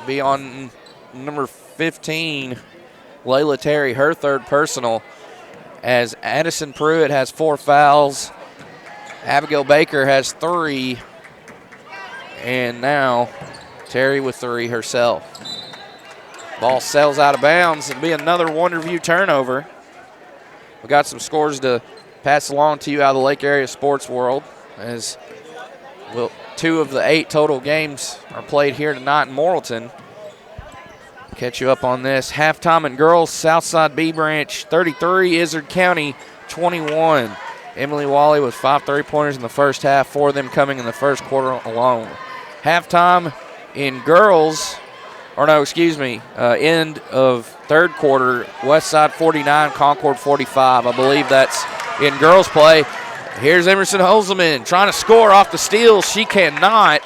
Be on number 15, Layla Terry, her third personal, as Addison Pruitt has 4 fouls. Abigail Baker has 3, and now Terry with 3 herself. Ball sails out of bounds. It'll be another Wonderview turnover. We got some scores to pass along to you out of the Lake Area sports world, as 2 of the 8 total games are played here tonight in Morrilton. Catch you up on this. Halftime in girls, Southside B Branch 33, Izard County 21. Emily Wally with 5 3-pointers in the first half, 4 of them coming in the first quarter alone. Halftime in girls, end of third quarter, Westside 49, Concord 45. I believe that's in girls play. Here's Emerson Holzeman trying to score off the steal. She cannot,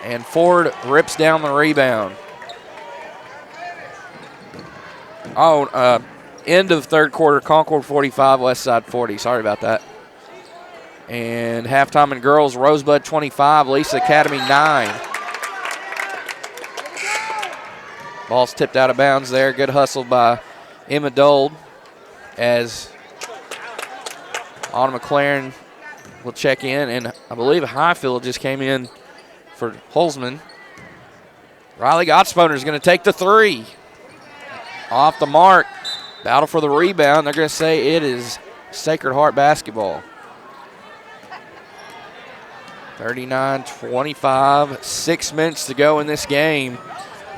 and Ford rips down the rebound. End of third quarter, Concord 45, Westside 40. Sorry about that. And halftime in girls, Rosebud 25, Lisa Academy 9. Ball's tipped out of bounds there. Good hustle by Emma Dold, as Anna McLaren will check in, and I believe Highfield just came in for Holzman. Riley Gottspooner is going to take the 3. Off the mark. Battle for the rebound. They're going to say it is Sacred Heart basketball. 39-25, 6 minutes to go in this game.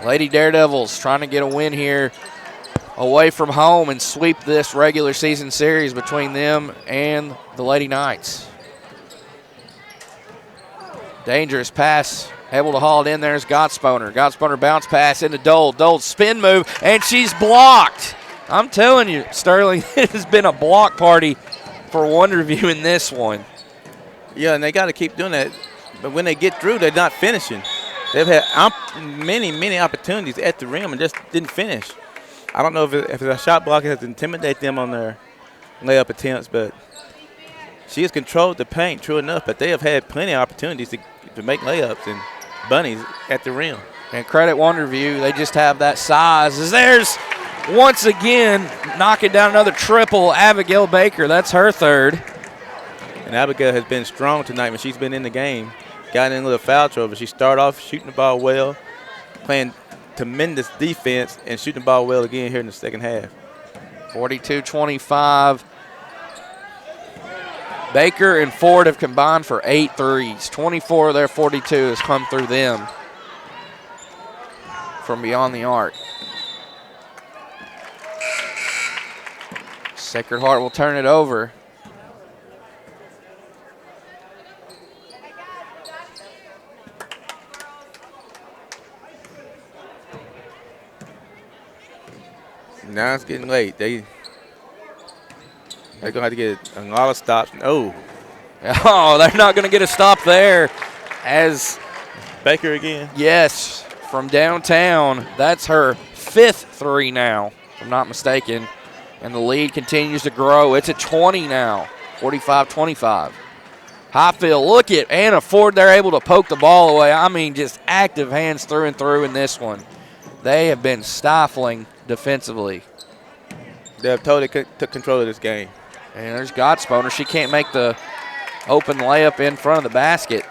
Lady Daredevils trying to get a win here away from home and sweep this regular season series between them and the Lady Knights. Dangerous pass, able to haul it in. There's Gottspooner. Gottspooner bounce pass into Dole. Dole's spin move, and she's blocked. I'm telling you, Sterling, it has been a block party for Wonderview in this one. Yeah, and they got to keep doing that. But when they get through, they're not finishing. They've had many opportunities at the rim and just didn't finish. I don't know if it's a shot block has to intimidate them on their layup attempts, but she has controlled the paint, true enough, but they have had plenty of opportunities to make layups and bunnies at the rim. And credit Wonderview, they just have that size. As there's once again knocking down another triple. Abigail Baker, that's her third. And Abigail has been strong tonight when she's been in the game. Got in a little foul trouble. She started off shooting the ball well, playing tremendous defense, and shooting the ball well again here in the second half. 42-25. Baker and Ford have combined for 8 threes. 24 of their 42 has come through them from beyond the arc. Sacred Heart will turn it over. Now it's getting late. They're going to have to get a lot of stops. Oh, they're not going to get a stop there as Baker again. Yes, from downtown. That's her 5th three now, if I'm not mistaken. And the lead continues to grow. It's at 20 now, 45-25. Highfield, look at Anna Ford. They're able to poke the ball away. I mean, just active hands through and through in this one. They have been stifling defensively. They have totally took control of this game. And there's Godsponer. She can't make the open layup in front of the basket.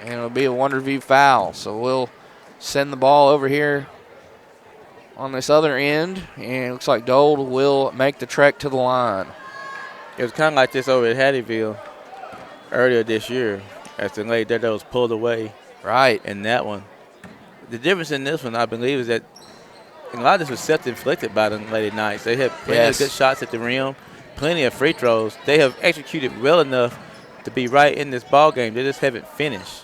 And it'll be a Wonderview foul. So we'll send the ball over here on this other end. And it looks like Dole will make the trek to the line. It was kind of like this over at Hattieville earlier this year as the Lady Daredevils pulled away. Right. In that one. The difference in this one, I believe, is that a lot of this was self-inflicted by the Lady Knights. They had plenty of good shots at the rim, plenty of free throws. They have executed well enough to be right in this ball game. They just haven't finished,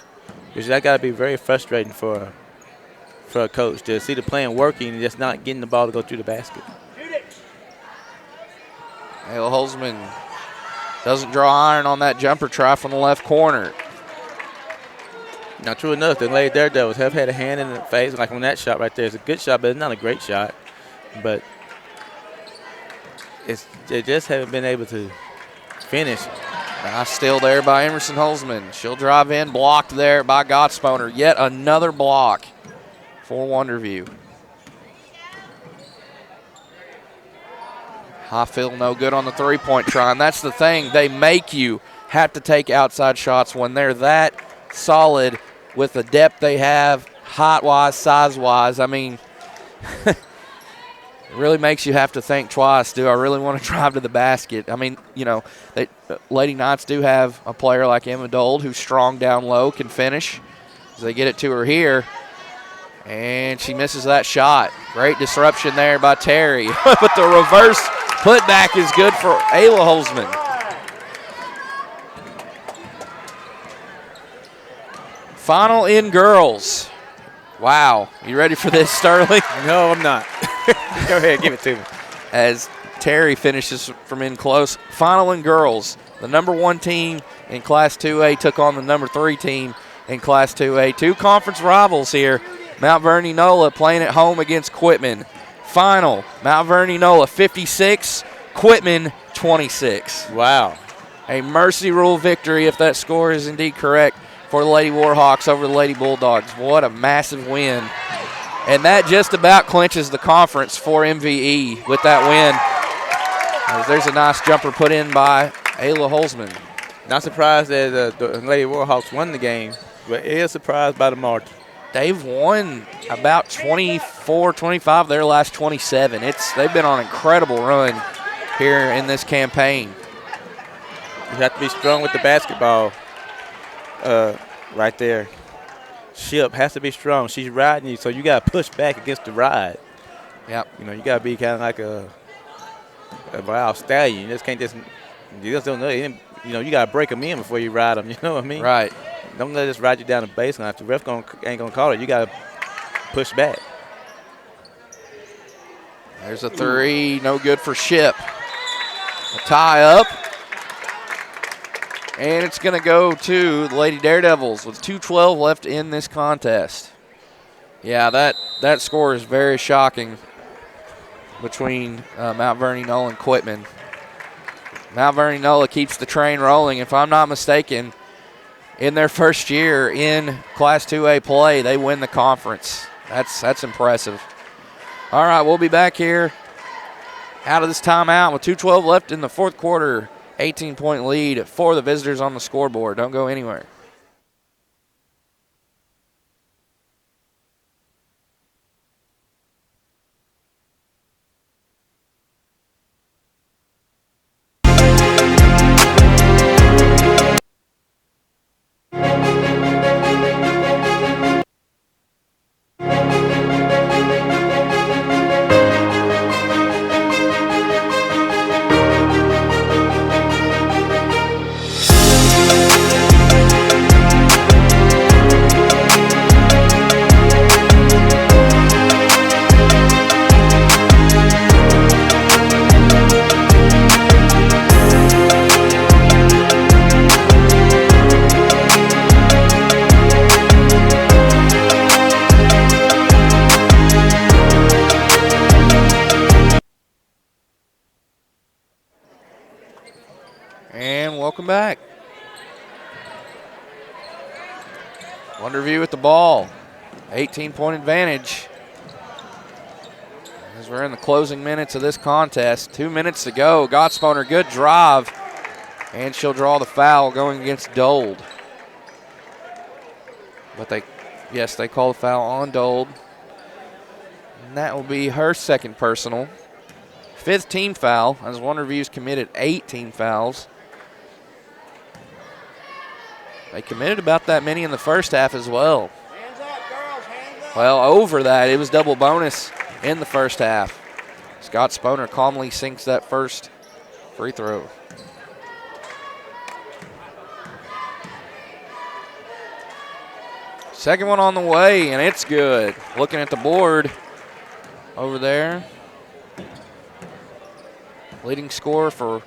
which that got to be very frustrating for a coach to see the plan working and just not getting the ball to go through the basket. Ayla Holzman doesn't draw iron on that jumper try from the left corner. Now, true enough, the Lady Daredevils have had a hand in the face, like on that shot right there. It's a good shot, but it's not a great shot. But they just haven't been able to finish. Nice steal there by Emerson Holzman. She'll drive in, blocked there by Godsponer. Yet another block for Wonderview. Highfield no good on the three-point try, and that's the thing. They make you have to take outside shots when they're that solid with the depth they have, height-wise, size-wise. I mean, it really makes you have to think twice. Do I really want to drive to the basket? I mean, you know, Lady Knights do have a player like Emma Dold who's strong down low, can finish. As they get it to her here, and she misses that shot. Great disruption there by Terry. But the reverse putback is good for Ayla Holzman. Final in girls. Wow. You ready for this, Sterling? No, I'm not. Go ahead, give it to me. As Terry finishes from in close. Final in girls. The number 1 team in Class 2A took on the number 3 team in Class 2A. 2 conference rivals here. Mount Vernon Nola playing at home against Quitman. Final, Mount Vernon Nola 56, Quitman 26. Wow. A mercy rule victory, if that score is indeed correct, for the Lady Warhawks over the Lady Bulldogs. What a massive win. And that just about clinches the conference for MVE with that win. As there's a nice jumper put in by Ayla Holzman. Not surprised that the Lady Warhawks won the game, but is surprised by the margin. They've won about 24, 25 their last 27. They've been on an incredible run here in this campaign. You have to be strong with the basketball right there. Ship has to be strong. She's riding you, so you got to push back against the ride. Yep. You know, you got to be kind of like a wild stallion. You just can't you just don't know. You know, you got to break them in before you ride them. You know what I mean? Right. Don't let us ride you down the baseline. If the ref ain't going to call it, you got to push back. There's a 3, no good for Ship. A tie up. And it's going to go to the Lady Daredevils with 2:12 left in this contest. Yeah, that score is very shocking between Mount Vernon Nola and Quitman. Mount Vernon Nola keeps the train rolling. If I'm not mistaken, in their first year in Class 2A play, they win the conference. That's impressive. All right, we'll be back here out of this timeout with 2:12 left in the fourth quarter. 18-point lead for the visitors on the scoreboard. Don't go anywhere. And welcome back. Wonderview with the ball. 18-point advantage. As we're in the closing minutes of this contest. 2 minutes to go. Gottsponer, good drive. And she'll draw the foul going against Dold. But they call the foul on Dold. And that will be her second personal. 5th team foul, as Wonderview's committed 18 fouls. They committed about that many in the first half as well. Hands up, girls, hands up. Well, over that, it was double bonus in the first half. Scott Sponer calmly sinks that first free throw. Second one on the way, and it's good. Looking at the board over there. Leading scorer for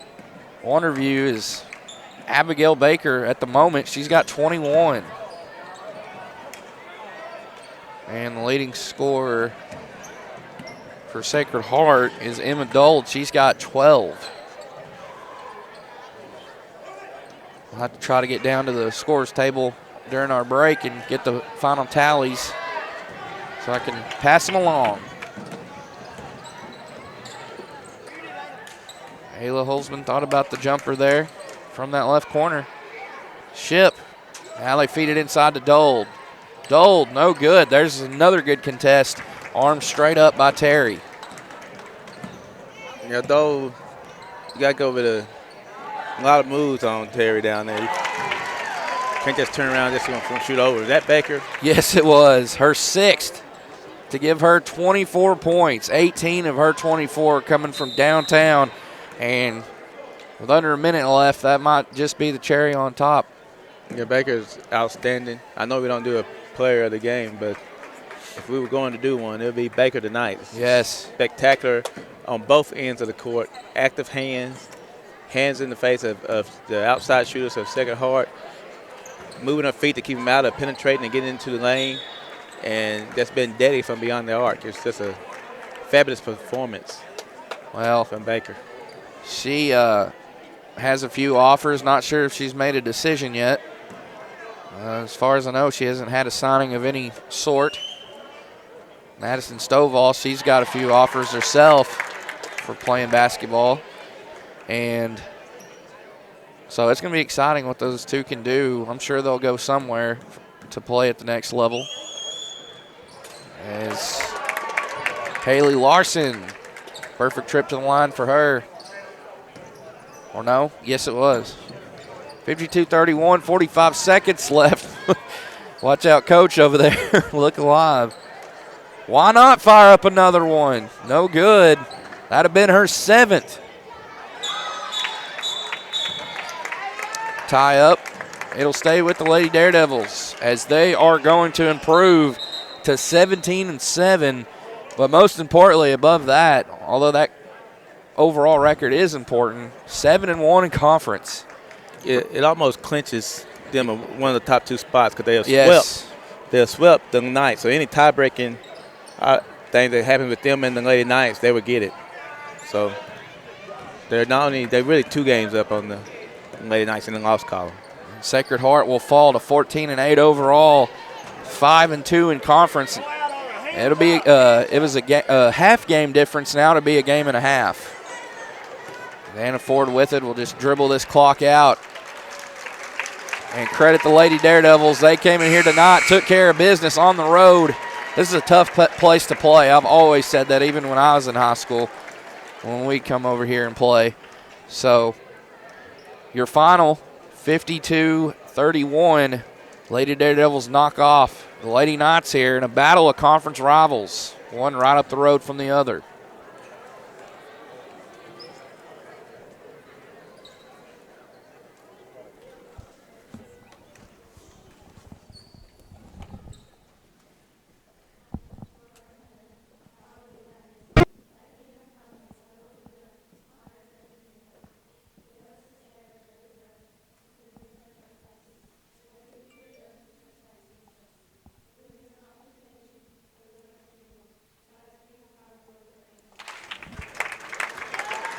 Wonderview is Abigail Baker at the moment. She's got 21. And the leading scorer for Sacred Heart is Emma Dold. She's got 12. We'll have to try to get down to the scores table during our break and get the final tallies so I can pass them along. Ayla Holzman thought about the jumper there from that left corner. Ship. Now they feed it inside to Dold. Dold, no good. There's another good contest. Arm straight up by Terry. Yeah, Dold, you got to go with a lot of moves on Terry down there. You can't just turn around just going to shoot over. Is that Baker? Yes, it was. Her 6th to give her 24 points. 18 of her 24 coming from downtown. And with under a minute left, that might just be the cherry on top. Yeah, Baker's outstanding. I know we don't do a player of the game, but if we were going to do one, it would be Baker tonight. Yes. Spectacular on both ends of the court. Active hands, hands in the face of the outside shooters of Sacred Heart, moving her feet to keep them out of penetrating and getting into the lane, and that's been deadly from beyond the arc. It's just a fabulous performance from Baker. She has a few offers. Not sure if she's made a decision yet. As far as I know, she hasn't had a signing of any sort. Madison Stovall, she's got a few offers herself for playing basketball. And so it's going to be exciting what those two can do. I'm sure they'll go somewhere to play at the next level. As Haley Larson, perfect trip to the line for her. Or no? Yes, it was. 52-31, 45 seconds left. Watch out, coach over there. Look alive. Why not fire up another one? No good. That'd have been her 7th. Tie up. It'll stay with the Lady Daredevils as they are going to improve to 17-7. But most importantly, above that, although that overall record is important, 7-1 in conference. It almost clinches them one of the top 2 spots because they have swept the Knights. So any tie-breaking thing that happens with them and the Lady Knights, they would get it. So they're really 2 games up on the Lady Knights in the loss column. Sacred Heart will fall to 14-8 overall, 5-2 in conference. It'll be it was a half game difference now to be a game and a half. Vanna Ford with it will just dribble this clock out. And credit the Lady Daredevils. They came in here tonight, took care of business on the road. This is a tough place to play. I've always said that even when I was in high school when we come over here and play. So your final 52-31. Lady Daredevils knock off the Lady Knights here in a battle of conference rivals. One right up the road from the other.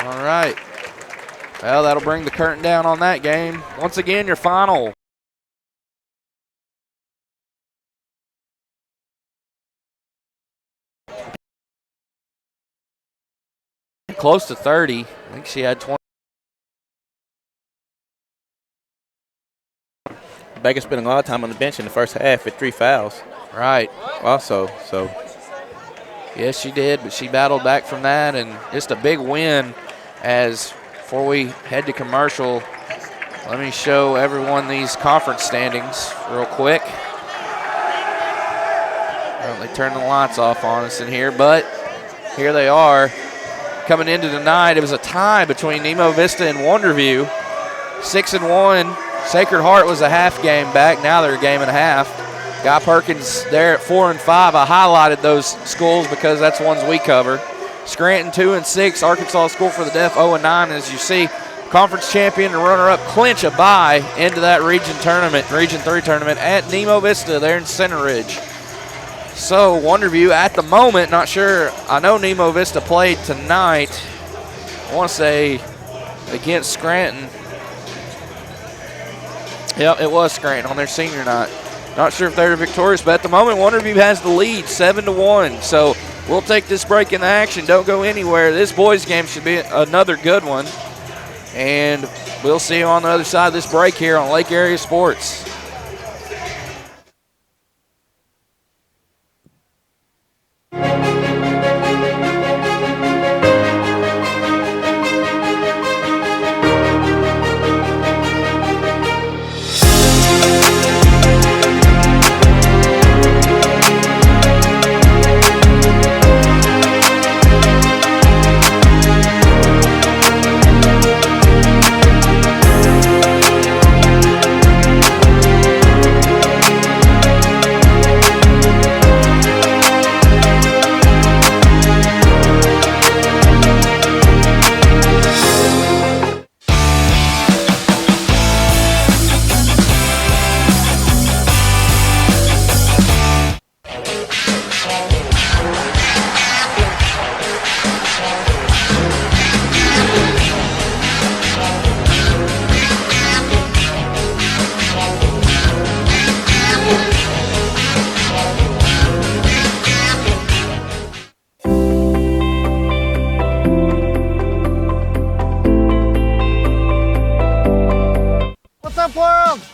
All right. Well, that'll bring the curtain down on that game. Once again, your final. Close to 30. I think she had 20. Baker spent a lot of time on the bench in the first half with 3 fouls. Right. Also, so. Yes, she did, but she battled back from that, and just a big win. As before we head to commercial, let me show everyone these conference standings real quick. Well, they turned the lights off on us in here, but here they are. Coming into tonight, it was a tie between Nemo Vista and Wonderview. 6-1. Sacred Heart was a half game back. Now they're a game and a half. Guy Perkins there at 4-5. I highlighted those schools because that's ones we cover. Scranton 2-6, Arkansas School for the Deaf 0-9. As you see, conference champion and runner-up clinch a bye into that region 3 tournament at Nemo Vista there in Center Ridge. So Wonderview at the moment, not sure. I know Nemo Vista played tonight. I want to say against Scranton. Yep, it was Scranton on their senior night. Not sure if they're victorious, but at the moment Wonderview has the lead 7-1. So we'll take this break in the action. Don't go anywhere. This boys game should be another good one. And we'll see you on the other side of this break here on Lake Area Sports.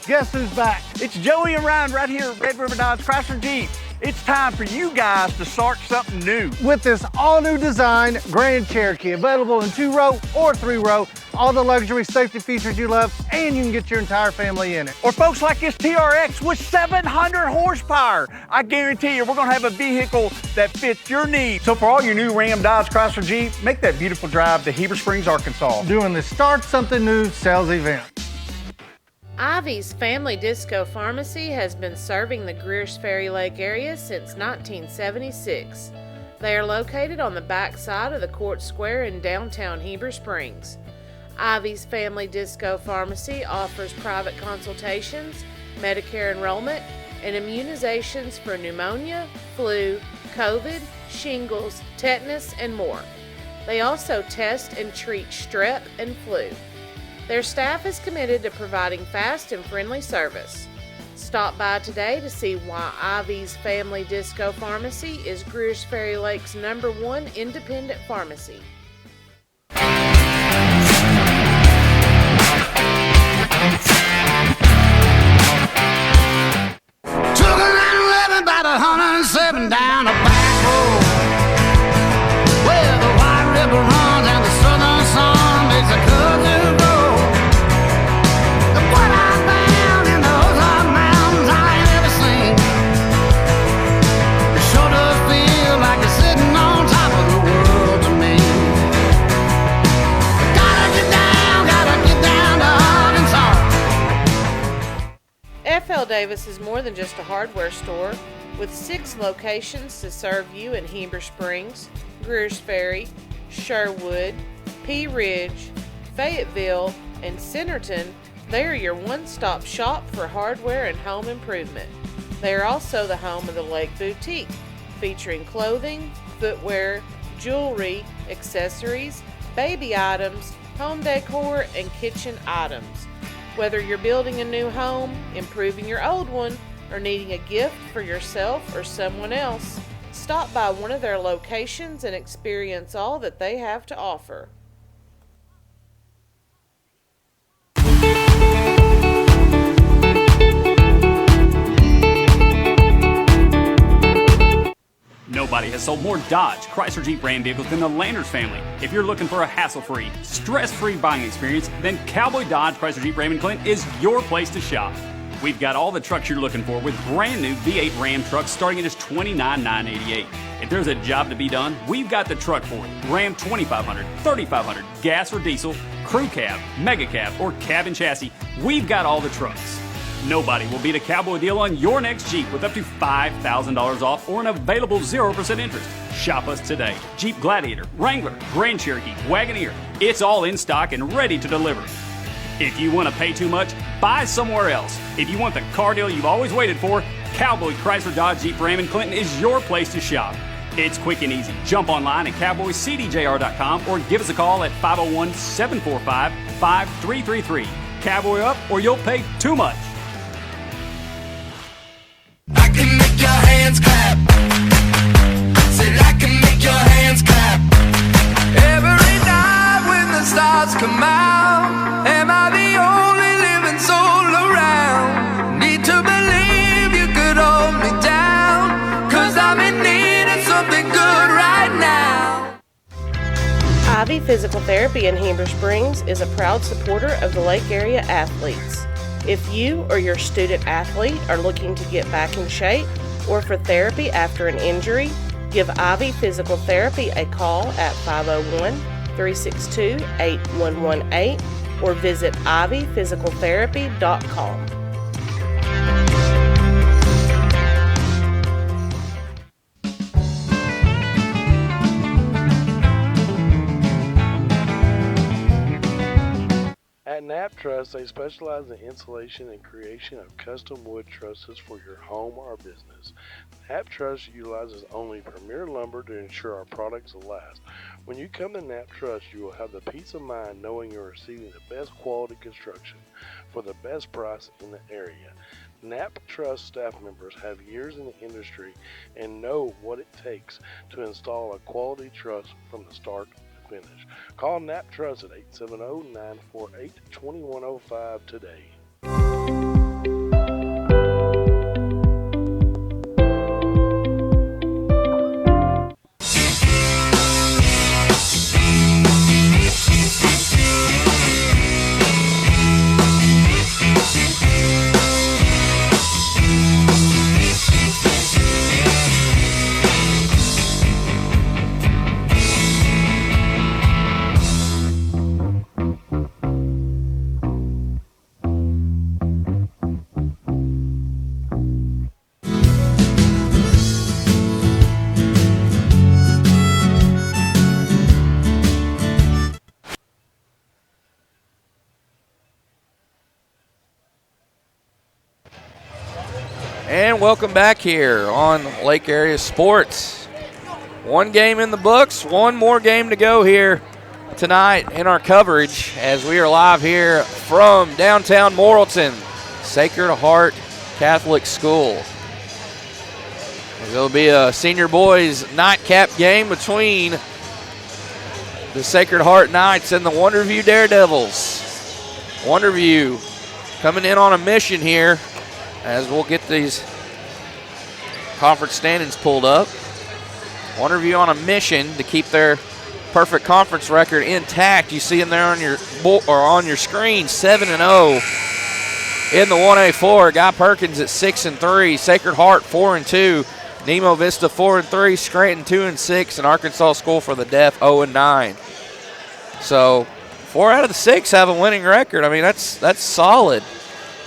Guess who's back? It's Joey and Ryan right here at Red River Dodge Chrysler Jeep. It's time for you guys to start something new. With this all-new design Grand Cherokee, available in 2-row or 3-row, all the luxury safety features you love, and you can get your entire family in it. Or folks like this TRX with 700 horsepower. I guarantee you we're gonna have a vehicle that fits your needs. So for all your new Ram, Dodge, Chrysler, Jeep, make that beautiful drive to Heber Springs, Arkansas. Doing the Start Something New sales event. Ivy's Family Disco Pharmacy has been serving the Greer's Ferry Lake area since 1976. They are located on the back side of the Court Square in downtown Heber Springs. Ivy's Family Disco Pharmacy offers private consultations, Medicare enrollment, and immunizations for pneumonia, flu, COVID, shingles, tetanus, and more. They also test and treat strep and flu. Their staff is committed to providing fast and friendly service. Stop by today to see why Ivy's Family Disco Pharmacy is Greer's Ferry Lake's #1 independent pharmacy. Took a 911 about 107 down a back road where the White River runs and the southern sun makes a cousin grow. The what I found in the Ozark Mountains I ain't ever seen. It sure does feel like it's sitting on top of the world to me. Gotta get down to Arkansas. F.L. Davis is more than just a hardware store, with 6 locations to serve you in Heber Springs, Greer's Ferry, Sherwood, Pea Ridge, Fayetteville, and Centerton. They are your one-stop shop for hardware and home improvement. They are also the home of the Lake Boutique, featuring clothing, footwear, jewelry, accessories, baby items, home decor, and kitchen items. Whether you're building a new home, improving your old one, or needing a gift for yourself or someone else, stop by one of their locations and experience all that they have to offer. Nobody has sold more Dodge, Chrysler, Jeep, Ram vehicles than the Landers family. If you're looking for a hassle-free, stress-free buying experience, then Cowboy Dodge, Chrysler, Jeep, Ram & Clinton is your place to shop. We've got all the trucks you're looking for with brand new V8 Ram trucks starting at just $29,988. If there's a job to be done, we've got the truck for it. Ram 2500, 3500, gas or diesel, crew cab, mega cab, or cab and chassis, we've got all the trucks. Nobody will beat a Cowboy deal on your next Jeep with up to $5,000 off or an available 0% interest. Shop us today. Jeep Gladiator, Wrangler, Grand Cherokee, Wagoneer, it's all in stock and ready to deliver. If you want to pay too much, buy somewhere else. If you want the car deal you've always waited for, Cowboy Chrysler Dodge Jeep Ram & Clinton is your place to shop. It's quick and easy. Jump online at cowboycdjr.com or give us a call at 501-745-5333. Cowboy up or you'll pay too much. I can make your hands clap. Said I can make your hands clap. Every night when the stars come out, am I the only living soul around? Need to believe you could hold me down, 'cause I'm in need of something good right now. Ivy Physical Therapy in Heber Springs is a proud supporter of the Lake Area athletes. If you or your student athlete are looking to get back in shape or for therapy after an injury, give Ivy Physical Therapy a call at 501-362-8118 or visit ivyphysicaltherapy.com. At Knapp Truss, they specialize in installation and creation of custom wood trusses for your home or business. Knapp Truss utilizes only premier lumber to ensure our products will last. When you come to Knapp Truss, you will have the peace of mind knowing you're receiving the best quality construction for the best price in the area. Knapp Truss staff members have years in the industry and know what it takes to install a quality truss from the start to finish. Call Knapp Truss at 870-948-2105 today. And welcome back here on Lake Area Sports. One game in the books, one more game to go here tonight in our coverage as we are live here from downtown Morrilton, Sacred Heart Catholic School. There'll be a senior boys nightcap game between the Sacred Heart Knights and the Wonderview Daredevils. Wonderview coming in on a mission here as we'll get these conference standings pulled up. Wonderview on a mission to keep their perfect conference record intact. You see them there on your screen, 7-0 in the 1A4. Guy Perkins at 6-3, Sacred Heart 4-2, Nemo Vista 4-3, Scranton 2-6, and Arkansas School for the Deaf 0-9. So 4 out of the 6 have a winning record. I mean, that's solid.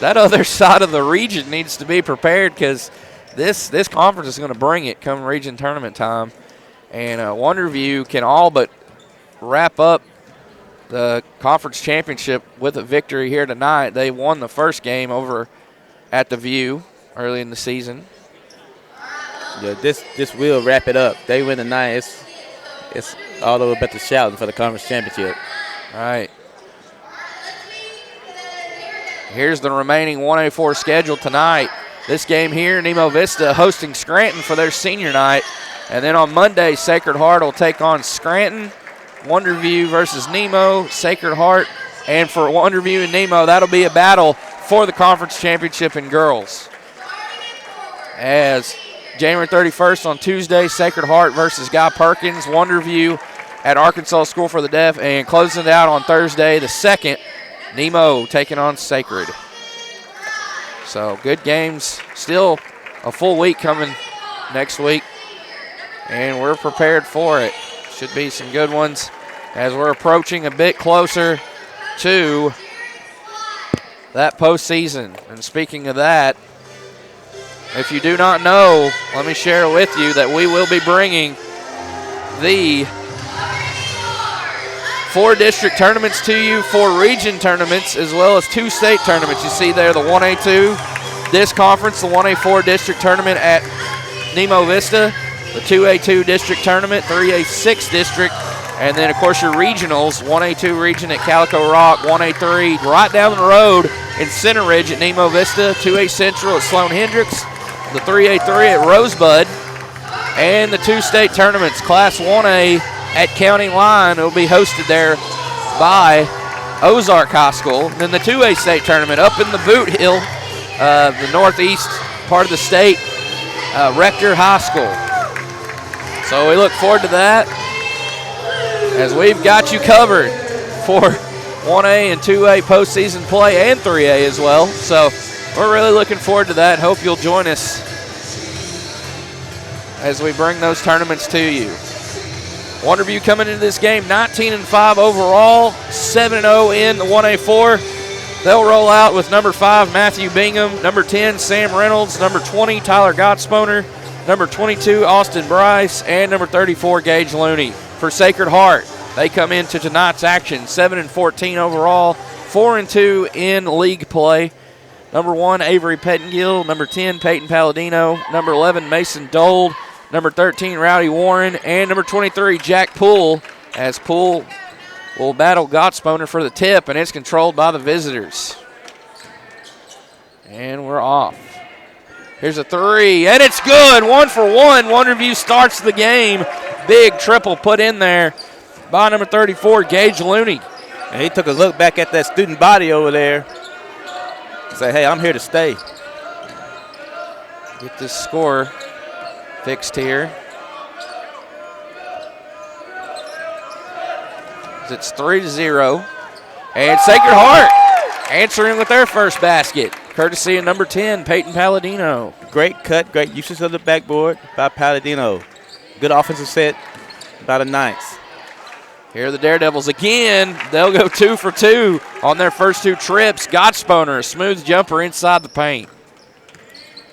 That other side of the region needs to be prepared because this conference is going to bring it come region tournament time. And Wonderview can all but wrap up the conference championship with a victory here tonight. They won the first game over at the View early in the season. Yeah, this will wrap it up. They win tonight. It's all over but the shouting for the conference championship. All right. Here's the remaining 1A4 schedule tonight. This game here, Nemo Vista hosting Scranton for their senior night. And then on Monday, Sacred Heart will take on Scranton. Wonderview versus Nemo, Sacred Heart. And for Wonderview and Nemo, that'll be a battle for the conference championship in girls. As January 31st on Tuesday, Sacred Heart versus Guy Perkins, Wonderview at Arkansas School for the Deaf. And closing it out on Thursday, the 2nd, Nemo taking on Sacred. So good games. Still a full week coming next week. And we're prepared for it. Should be some good ones as we're approaching a bit closer to that postseason. And speaking of that, if you do not know, let me share with you that we will be bringing the 4 district tournaments to you, 4 region tournaments, as well as 2 state tournaments. You see there the 1A2 Disc Conference, the 1A4 district tournament at Nemo Vista, the 2A2 district tournament, 3A6 district, and then, of course, your regionals, 1A2 region at Calico Rock, 1A3 right down the road in Center Ridge at Nemo Vista, 2A Central at Sloan Hendricks, the 3A3 at Rosebud, and the 2 state tournaments, Class 1A at County Line will be hosted there by Ozark High School. And then the 2A state tournament up in the Boot Hill, the northeast part of the state, Rector High School. So we look forward to that as we've got you covered for 1A and 2A postseason play and 3A as well. So we're really looking forward to that. Hope you'll join us as we bring those tournaments to you. Wonderview coming into this game 19-5 overall, 7-0 in the 1A4. They'll roll out with number 5, Matthew Bingham, number 10, Sam Reynolds, number 20, Tyler Gottsponer, number 22, Austin Bryce, and number 34, Gage Looney. For Sacred Heart, they come into tonight's action 7-14 overall, 4-2 in league play. Number 1, Avery Pettingill, number 10, Peyton Palladino, number 11, Mason Dold, number 13, Rowdy Warren, and number 23, Jack Poole, as Poole will battle Gottsponer for the tip, and it's controlled by the visitors. And we're off. Here's a 3, and it's good. 1 for 1. Wonderview starts the game. Big triple put in there by number 34, Gage Looney. And he took a look back at that student body over there. Say, hey, I'm here to stay. Get this score fixed here. It's 3-0. And Sacred Heart answering with their first basket, courtesy of number 10, Peyton Palladino. Great cut, great usage of the backboard by Palladino. Good offensive set by the Knights. Here are the Daredevils again. They'll go 2 for 2 on their first 2 trips. Gottsponer, a smooth jumper inside the paint.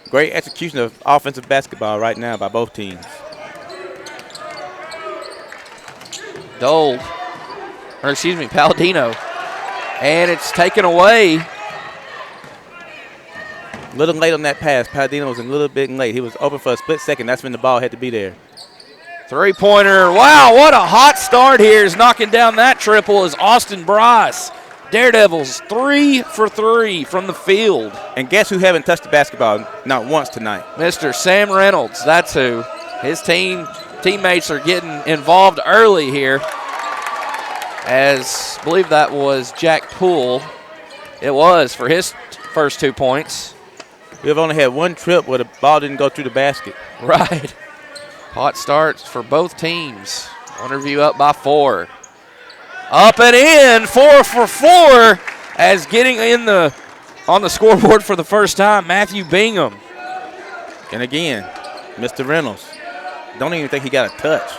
Great execution of offensive basketball right now by both teams. Palladino. And it's taken away. A little late on that pass. Palladino was a little bit late. He was open for a split second. That's when the ball had to be there. Three-pointer. Wow, what a hot start here is knocking down that triple is Austin Bryce. Daredevils 3 for 3 from the field. And guess who haven't touched the basketball not once tonight? Mr. Sam Reynolds, that's who. His teammates are getting involved early here, as I believe that was Jack Poole. It was for his first 2 points. We've only had one trip where the ball didn't go through the basket. Right. Hot starts for both teams. Wonderview up by 4. Up and in, 4 for 4, as getting on the scoreboard for the first time, Matthew Bingham. And again, Mr. Reynolds. Don't even think he got a touch.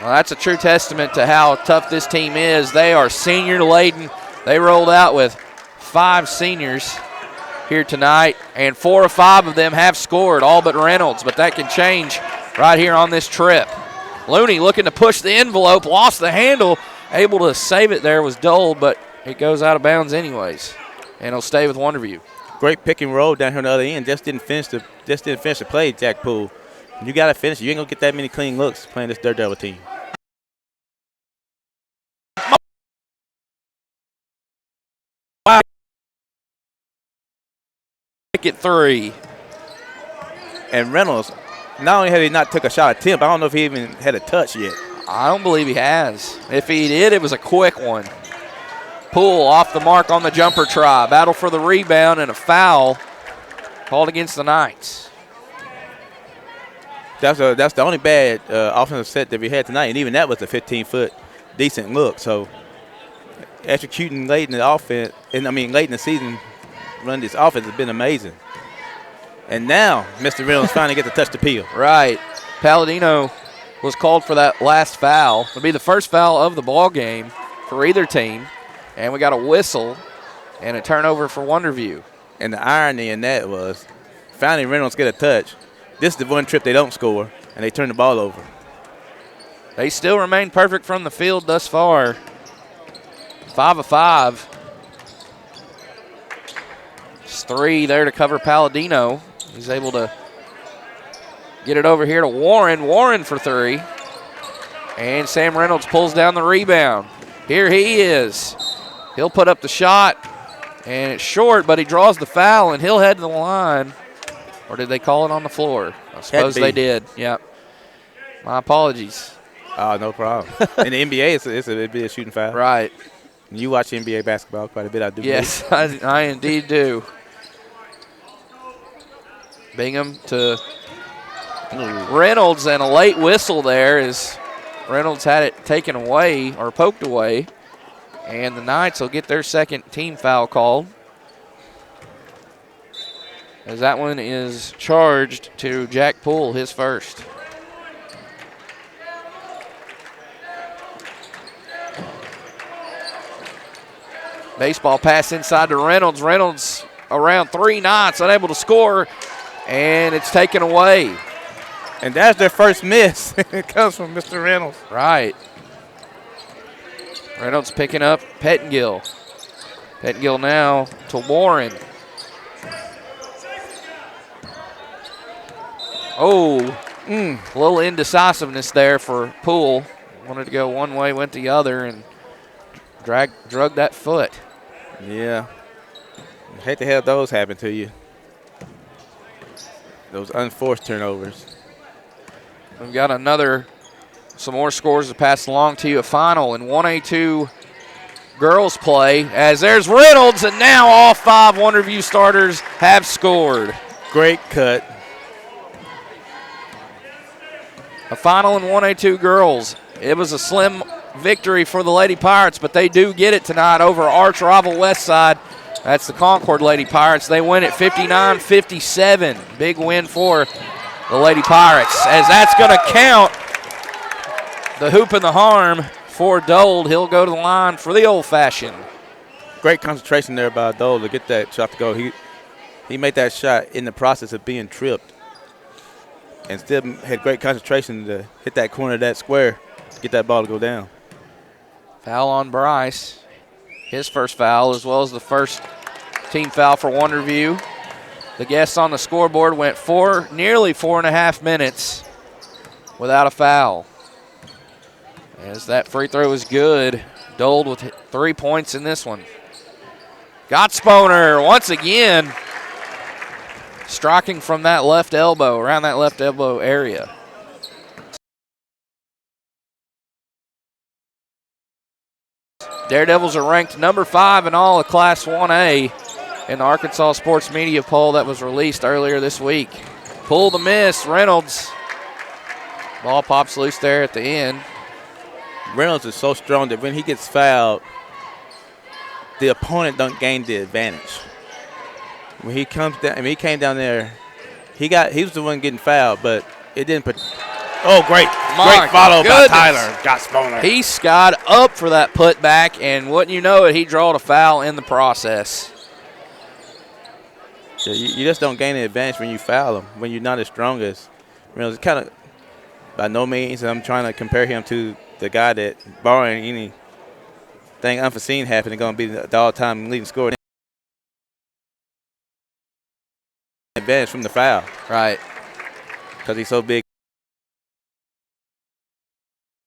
Well, that's a true testament to how tough this team is. They are senior laden. They rolled out with 5 seniors here tonight, and 4 or 5 of them have scored, all but Reynolds, but that can change right here on this trip. Looney looking to push the envelope, lost the handle, able to save it there was Dole, but it goes out of bounds anyways, and it'll stay with Wonderview. Great pick and roll down here on the other end. Just didn't finish the play, Jack Poole. You got to finish. You ain't gonna get that many clean looks playing this Daredevil team. At 3. And Reynolds, not only had he not took a shot attempt, I don't know if he even had a touch yet. I don't believe he has. If he did, it was a quick one. Poole off the mark on the jumper try. Battle for the rebound and a foul called against the Knights. That's the only bad offensive set that we had tonight, and even that was a 15-foot decent look. So executing late in the offense, late in the season, run this offense has been amazing. And now Mr. Reynolds finally get to touch the peel. Right. Palladino was called for that last foul. It'll be the first foul of the ball game for either team. And we got a whistle and a turnover for Wonderview. And the irony in that was finally Reynolds get a touch. This is the one trip they don't score, and they turn the ball over. They still remain perfect from the field thus far. 5 of 5. Just 3 there to cover Palladino. He's able to get it over here to Warren. Warren for 3. And Sam Reynolds pulls down the rebound. Here he is. He'll put up the shot, and it's short, but he draws the foul, and he'll head to the line. Or did they call it on the floor? I suppose they did. Yep. My apologies. Oh, no problem. In the NBA, it'd be a shooting foul. Right. You watch NBA basketball quite a bit, I do. Yes, I indeed do. Bingham to Reynolds, and a late whistle there as Reynolds had it taken away or poked away. And the Knights will get their second team foul called, as that one is charged to Jack Poole, his first. Baseball pass inside to Reynolds. Reynolds around 3 knots, unable to score, and it's taken away. And that's their first miss. It comes from Mr. Reynolds. Right. Reynolds picking up Pettengill. Pettengill now to Warren. Oh, a little indecisiveness there for Poole. Wanted to go one way, went the other, and drug that foot. Yeah. I hate to have those happen to you. Those unforced turnovers. We've got some more scores to pass along to you. A final in 1A2 girls play, as there's Reynolds, and now all 5 Wonderview starters have scored. Great cut. A final in 1A2 girls. It was a slim victory for the Lady Pirates, but they do get it tonight over arch rival Westside. That's the Concord Lady Pirates. They win it 59-57. Big win for the Lady Pirates, as that's going to count. The hoop and the harm for Dole. He'll go to the line for the old-fashioned. Great concentration there by Dole to get that shot to go. He made that shot in the process of being tripped, and still had great concentration to hit that corner of that square to get that ball to go down. Foul on Bryce. His first foul, as well as the first team foul for Wonderview. The guests on the scoreboard went nearly 4.5 minutes without a foul. As that free throw is good. Dold with 3 points in this one. Gottsponer once again striking from that left elbow, around that left elbow area. Daredevils are ranked number 5 in all of Class 1A in the Arkansas Sports Media poll that was released earlier this week. Pull the miss, Reynolds. Ball pops loose there at the end. Reynolds is so strong that when he gets fouled, the opponent don't gain the advantage. When he comes down, he came down there, he was the one getting fouled, but it didn't put. Oh, great follow by Tyler Gottsponer. He skied up for that putback, and wouldn't you know it, he drawed a foul in the process. So you just don't gain the advantage when you foul him, when you're not as strong as Reynolds. It's kind of, by no means, I'm trying to compare him to the guy that, barring anything unforeseen happening, going to be the all-time leading scorer. Advantage from the foul. Right. Because he's so big.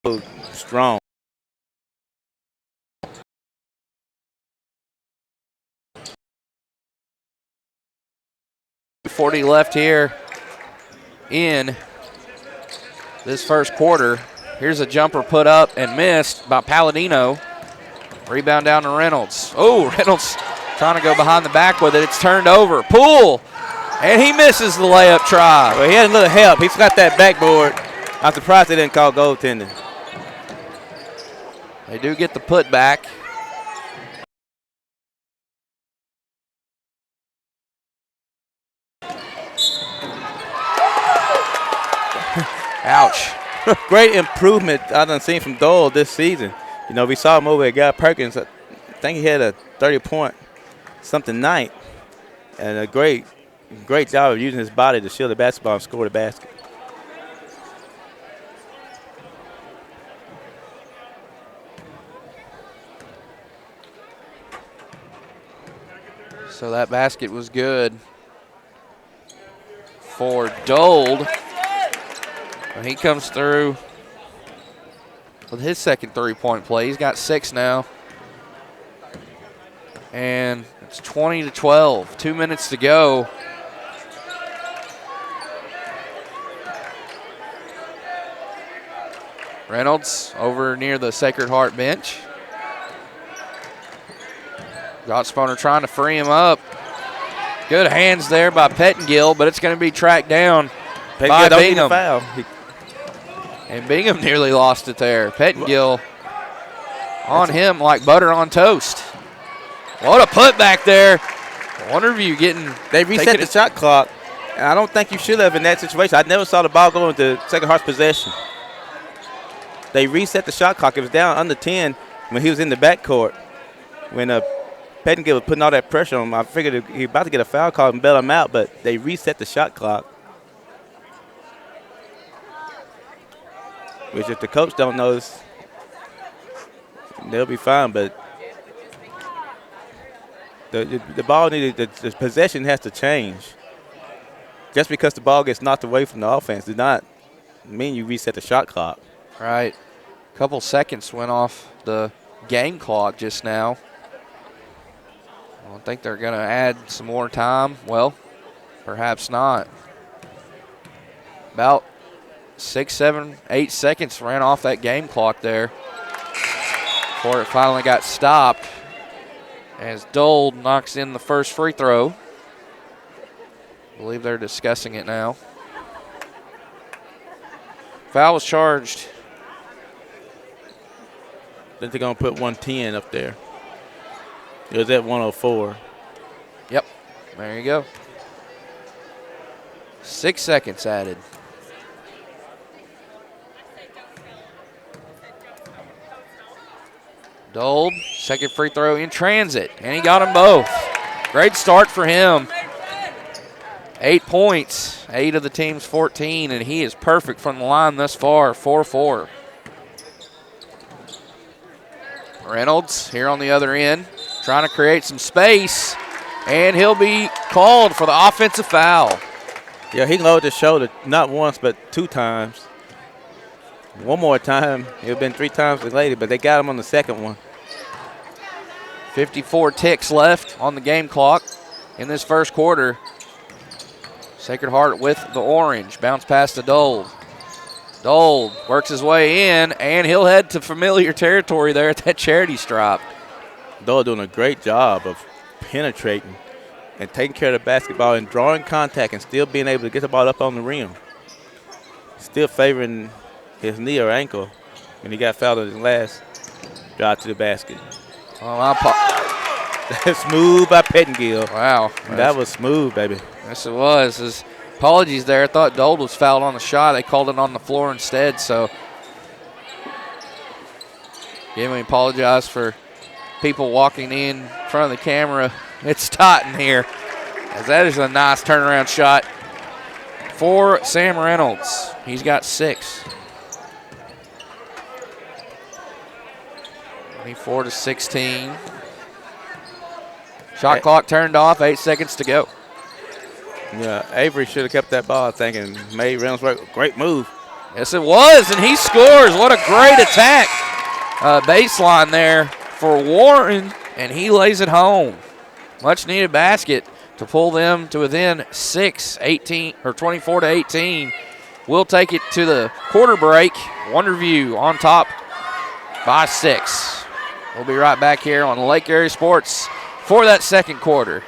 So strong. .40 left here in this first quarter. Here's a jumper put up and missed by Palladino. Rebound down to Reynolds. Oh, Reynolds trying to go behind the back with it. It's turned over. Poole, and he misses the layup try. Well, he had a little help. He's got that backboard. I'm surprised they didn't call goaltending. They do get the putback. Ouch. Great improvement I done seen from Dole this season. We saw him over at Guy Perkins. I think he had a 30-point-something night. And a great job of using his body to shield the basketball and score the basket. So that basket was good for Dold. And he comes through with his second three-point play. He's got 6 now. And it's 20-12. 2 minutes to go. Reynolds over near the Sacred Heart bench. Gottsponer trying to free him up. Good hands there by Pettengill, but it's going to be tracked down by Bingham. And Bingham nearly lost it there. Pettengill on him like butter on toast. What a putback there. Wonderview getting. They reset the shot clock, and I don't think you should have in that situation. I never saw the ball go into Sacred Heart's possession. They reset the shot clock. It was down under 10 when he was in the backcourt. When Pettengill was putting all that pressure on him, I figured he was about to get a foul call and bail him out, but they reset the shot clock. Which if the coach don't notice, they'll be fine. But the ball needed, the possession has to change. Just because the ball gets knocked away from the offense does not mean you reset the shot clock. Right. A couple seconds went off the game clock just now. I don't think they're going to add some more time. Well, perhaps not. About 6, 7, 8 seconds ran off that game clock there before it finally got stopped as Dold knocks in the first free throw. I believe they're discussing it now. Foul was charged. I think they're going to put 110 up there. It was at 104. Yep, there you go. 6 seconds added. Dold, second free throw in transit, and he got them both. Great start for him. 8 points, 8 of the team's 14, and he is perfect from the line thus far, 4-4. Reynolds here on the other end, trying to create some space, and he'll be called for the offensive foul. Yeah, he lowered his shoulder not once but 2 times. One more time. It would have been 3 times delayed, but they got him on the second one. 54 ticks left on the game clock in this first quarter. Sacred Heart with the orange. Bounce pass to Dole. Dole works his way in, and he'll head to familiar territory there at that charity stripe. Dole doing a great job of penetrating and taking care of the basketball and drawing contact and still being able to get the ball up on the rim. Still favoring his knee or ankle when he got fouled on his last drive to the basket. That's smooth by Pettingill. Wow. That was smooth, baby. Yes, it was. His apologies there. I thought Dole was fouled on the shot. They called it on the floor instead, so again, we apologize for people walking in front of the camera. It's tight in here, as that is a nice turnaround shot for Sam Reynolds. He's got 6. 24-16. Shot clock turned off, 8 seconds to go. Yeah, Avery should have kept that ball, I think, and made Reynolds work. Great move. Yes, it was, and he scores. What a great attack. Baseline there for Warren, and he lays it home. Much needed basket to pull them to within 6, 18, or 24-18. We'll take it to the quarter break. Wonderview on top by 6. We'll be right back here on Lake Area Sports for that second quarter.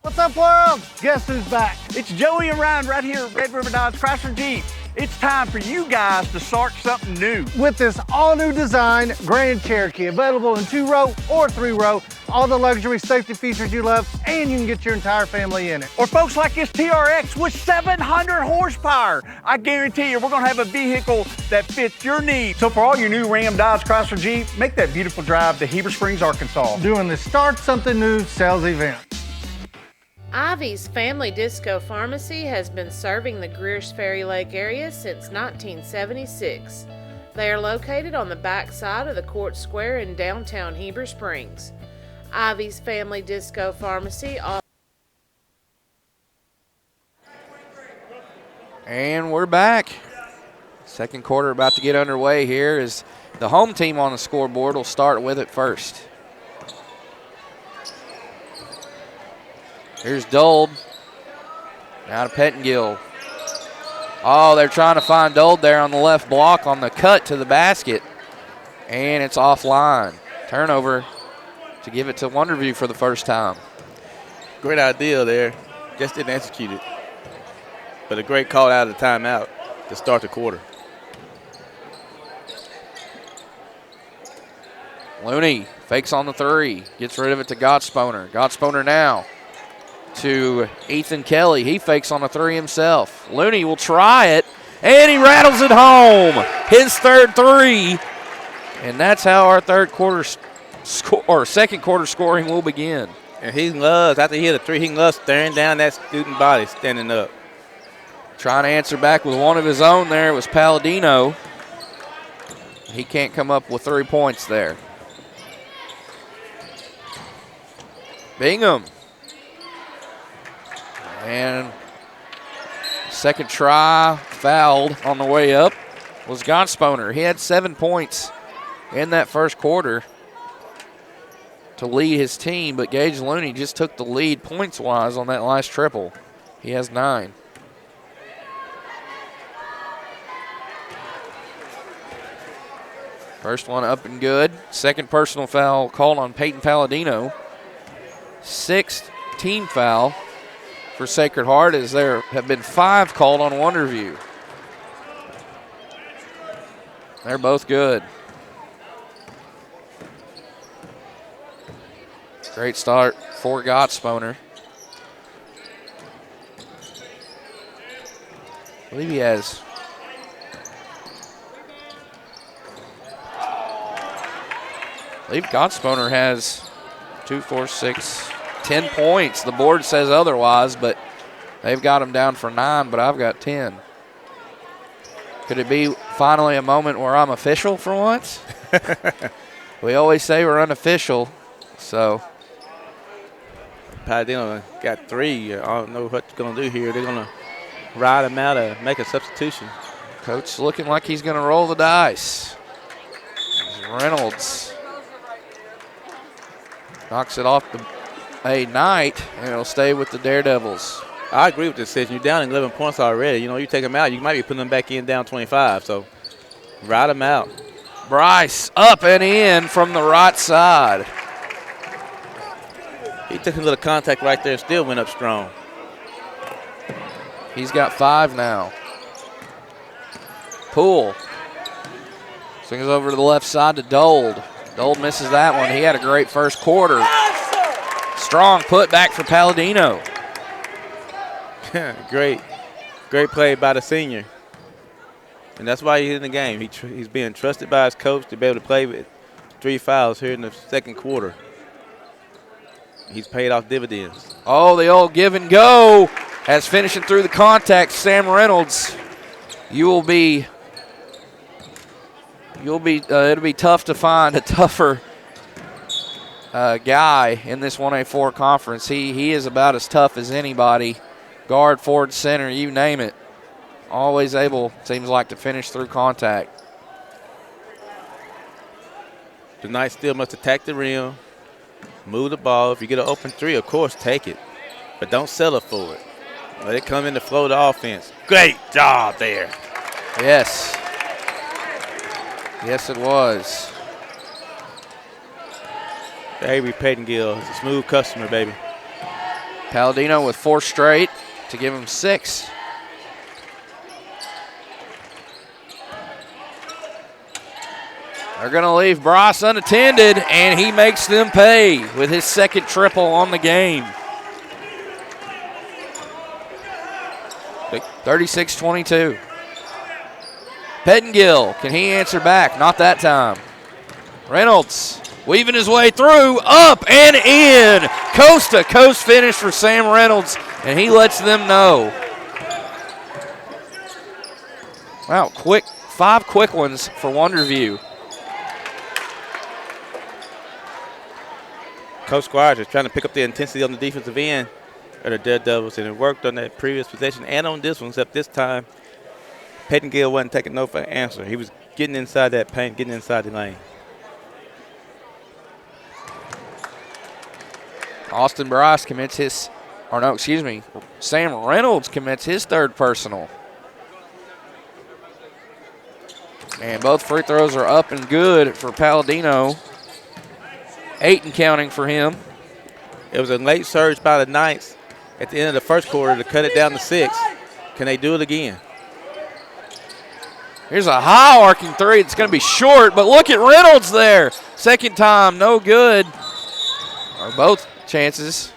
What's up, world? Guess who's back? It's Joey and Ryan right here at Red River Dodge Chrysler Jeep. It's time for you guys to start something new. With this all-new design Grand Cherokee, available in 2-row or 3-row, all the luxury safety features you love, and you can get your entire family in it. Or folks like this TRX with 700 horsepower. I guarantee you we're gonna have a vehicle that fits your needs. So for all your new Ram, Dodge, Chrysler, Jeep, make that beautiful drive to Heber Springs, Arkansas. Doing the Start Something New sales event. Ivy's Family Disco Pharmacy has been serving the Greer's Ferry Lake area since 1976. They are located on the back side of the Court Square in downtown Heber Springs. Ivy's Family Disco Pharmacy. And we're back. Second quarter about to get underway here as the home team on the scoreboard will start with it first. Here's Dold. Now to Pettingill. Oh, they're trying to find Dold there on the left block on the cut to the basket. And it's offline. Turnover to give it to Wonderview for the first time. Great idea there. Just didn't execute it. But a great call out of the timeout to start the quarter. Looney fakes on the 3. Gets rid of it to Gottsponer. Gottsponer now to Ethan Kelly. He fakes on a 3 himself. Looney will try it, and he rattles it home. His third 3, and that's how our third quarter second quarter scoring will begin. And he loves, after he hit a 3, he loves staring down that student body standing up. Trying to answer back with one of his own there. It was Palladino. He can't come up with 3 points there. Bingham. And second try fouled on the way up was Gottsponer. He had 7 points in that first quarter to lead his team, but Gage Looney just took the lead points-wise on that last triple. He has 9. First one up and good. Second personal foul called on Peyton Palladino. 6th team foul for Sacred Heart, as there have been 5 called on Wonderview. They're both good. Great start for Gottsponer. I believe he has Gottsponer has 2, 4, 6, 10 points. The board says otherwise, but they've got him down for 9, but I've got 10. Could it be finally a moment where I'm official for once? We always say we're unofficial, so. Paladino got 3. I don't know what they're going to do here. They're going to ride him out or make a substitution. Coach looking like he's going to roll the dice. Reynolds knocks it off a Knight, and it'll stay with the Daredevils. I agree with this decision. You're down 11 points already. You take them out, you might be putting them back in down 25. So ride them out. Bryce up and in from the right side. He took a little contact right there and still went up strong. He's got 5 now. Poole swings over to the left side to Dold. Dold misses that one. He had a great first quarter. Strong put back for Palladino. Great play by the senior. And that's why he's in the game. He's being trusted by his coach to be able to play with 3 fouls here in the second quarter. He's paid off dividends. Oh, the old give and go as finishing through the contact, Sam Reynolds. It'll be tough to find a tougher guy in this 1A4 conference. He is about as tough as anybody. Guard, forward, center, you name it. Always able, seems like, to finish through contact. The Knights still must attack the rim, move the ball. If you get an open 3, of course, take it. But don't settle for it. Let it come in the flow of the offense. Great job there. Yes. Yes, it was. Avery Payton-Gill is a smooth customer, baby. Palladino with 4 straight to give him 6. They're going to leave Bryce unattended, and he makes them pay with his second triple on the game. 36-22. Pettengill, can he answer back? Not that time. Reynolds weaving his way through, up and in. Coast-to-coast finish for Sam Reynolds, and he lets them know. Wow, 5 quick ones for Wonderview. Coach Squires is trying to pick up the intensity on the defensive end of the Daredevils, and it worked on that previous possession and on this one, except this time Pettengill wasn't taking no for an answer. He was getting inside that paint, getting inside the lane. Austin Bryce commits his, Sam Reynolds commits his 3rd personal. And both free throws are up and good for Palladino. 8 and counting for him. It was a late surge by the Knights at the end of the first quarter to cut it down to 6. Can they do it again? Here's a high arcing 3. It's going to be short, but look at Reynolds there. Second time, no good. Or both chances.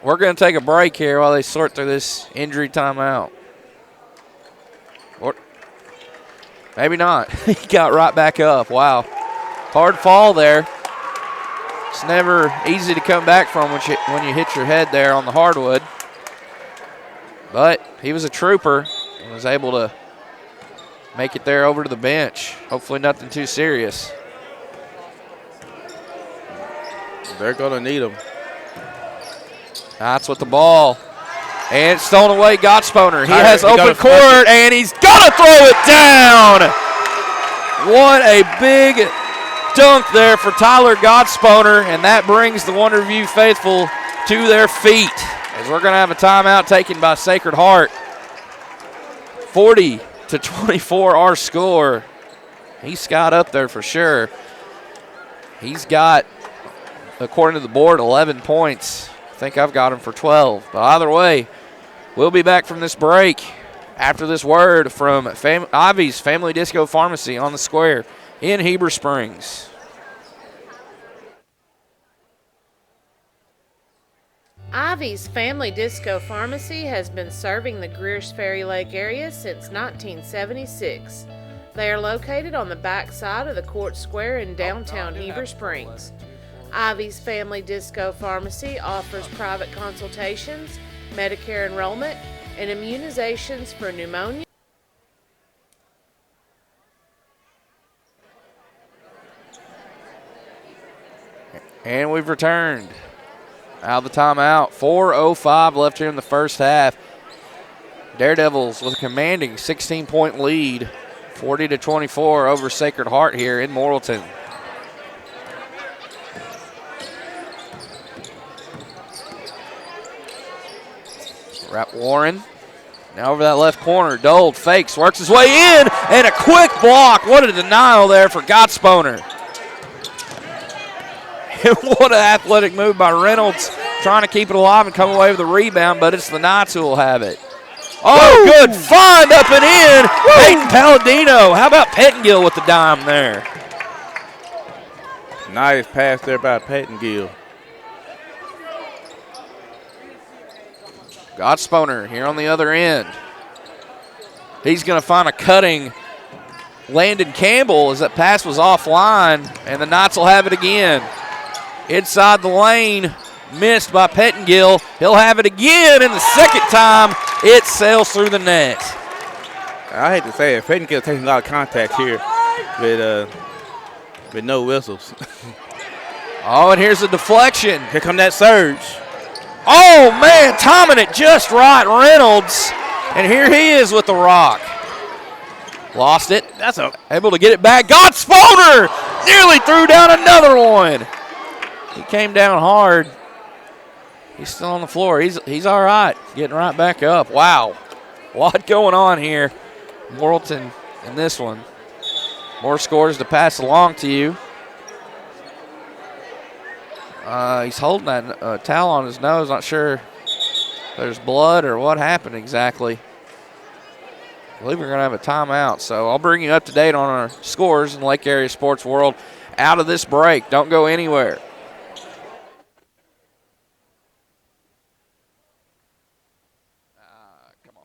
We're going to take a break here while they sort through this injury timeout. Or maybe not. He got right back up. Wow. Hard fall there. It's never easy to come back from when you hit your head there on the hardwood. But he was a trooper and was able to make it there over to the bench. Hopefully nothing too serious. They're going to need him. That's with the ball. And it's stolen away, Gottsponer. He has open court, and he's going to throw it down. What a big dunk there for Tyler Gottsponer, and that brings the Wonderview faithful to their feet as we're going to have a timeout taken by Sacred Heart. 40-24 our score. He's got up there for sure. He's got, according to the board, 11 points. I think I've got him for 12. But either way, we'll be back from this break after this word from Ivy's Family Disco Pharmacy on the square in Heber Springs. Ivy's Family Disco Pharmacy has been serving the Greer's Ferry Lake area since 1976. They are located on the back side of the Court Square in downtown Heber Springs. Ivy's Family Disco Pharmacy offers private consultations, Medicare enrollment, and immunizations for pneumonia. And we've returned. Out of the timeout. 4:05 left here in the first half. Daredevils with a commanding 16-point lead, 40-24 over Sacred Heart here in Morrilton. Rap Warren. Now over that left corner. Dold fakes, works his way in, and a quick block. What a denial there for Gottsponer. What an athletic move by Reynolds, trying to keep it alive and come away with the rebound, but it's the Knights who will have it. Oh, good find up and in. Peyton Palladino. How about Pettingill with the dime there? Nice pass there by Pettingill. Gottsponer here on the other end. He's going to find a cutting Landon Campbell as that pass was offline, and the Knights will have it again. Inside the lane, missed by Pettingill. He'll have it again, and the second time it sails through the net. I hate to say it, Pettingill taking a lot of contact here with no whistles. Oh, and here's a deflection. Here come that surge. Oh, man, timing it just right, Reynolds. And here he is with the rock. Lost it. Able to get it back. Gottsponer nearly threw down another one. He came down hard. He's still on the floor. He's all right. Getting right back up. Wow. A lot going on here. Morrilton in this one. More scores to pass along to you. He's holding that towel on his nose. Not sure if there's blood or what happened exactly. I believe we're going to have a timeout. So I'll bring you up to date on our scores in Lake Area Sports World out of this break. Don't go anywhere. Come on.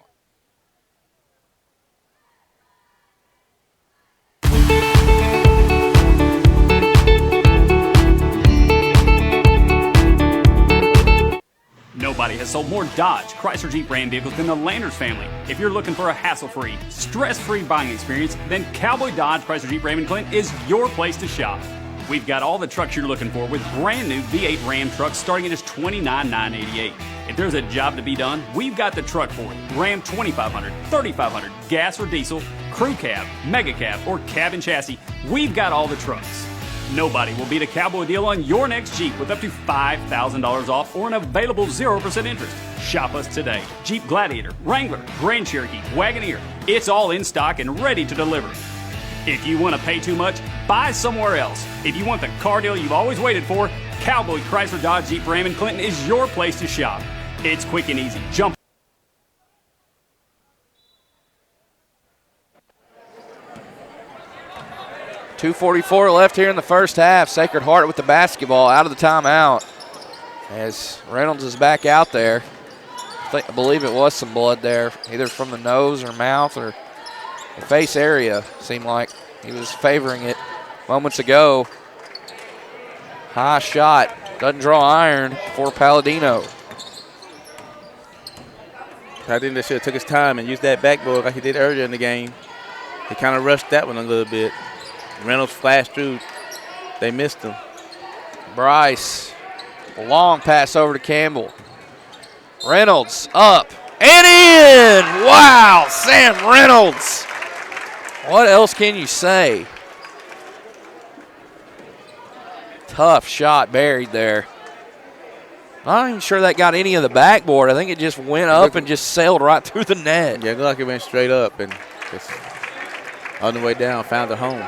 Nobody has sold more Dodge, Chrysler, Jeep, Ram vehicles than the Landers family. If you're looking for a hassle-free, stress-free buying experience, then Cowboy Dodge, Chrysler, Jeep, Ram & Clinton is your place to shop. We've got all the trucks you're looking for with brand new V8 Ram trucks starting at just $29,988. If there's a job to be done, we've got the truck for it. Ram 2500, 3500, gas or diesel, crew cab, mega cab, or cab and chassis, we've got all the trucks. Nobody will beat a Cowboy deal on your next Jeep with up to $5,000 off or an available 0% interest. Shop us today. Jeep Gladiator, Wrangler, Grand Cherokee, Wagoneer. It's all in stock and ready to deliver. If you want to pay too much, buy somewhere else. If you want the car deal you've always waited for, Cowboy Chrysler Dodge Jeep Ram & Clinton is your place to shop. It's quick and easy. Jump. .244 left here in the first half. Sacred Heart with the basketball out of the timeout as Reynolds is back out there. I believe it was some blood there, either from the nose or mouth or the face area. Seemed like he was favoring it moments ago. High shot, doesn't draw iron for Palladino. I think they should have took his time and used that backboard like he did earlier in the game. He kind of rushed that one a little bit. Reynolds flashed through. They missed him. Bryce, a long pass over to Campbell. Reynolds up and in. Wow, Sam Reynolds. What else can you say? Tough shot buried there. I'm not even sure that got any of the backboard. I think it just went up and just sailed right through the net. Yeah, it looked like it went straight up and just on the way down found a home.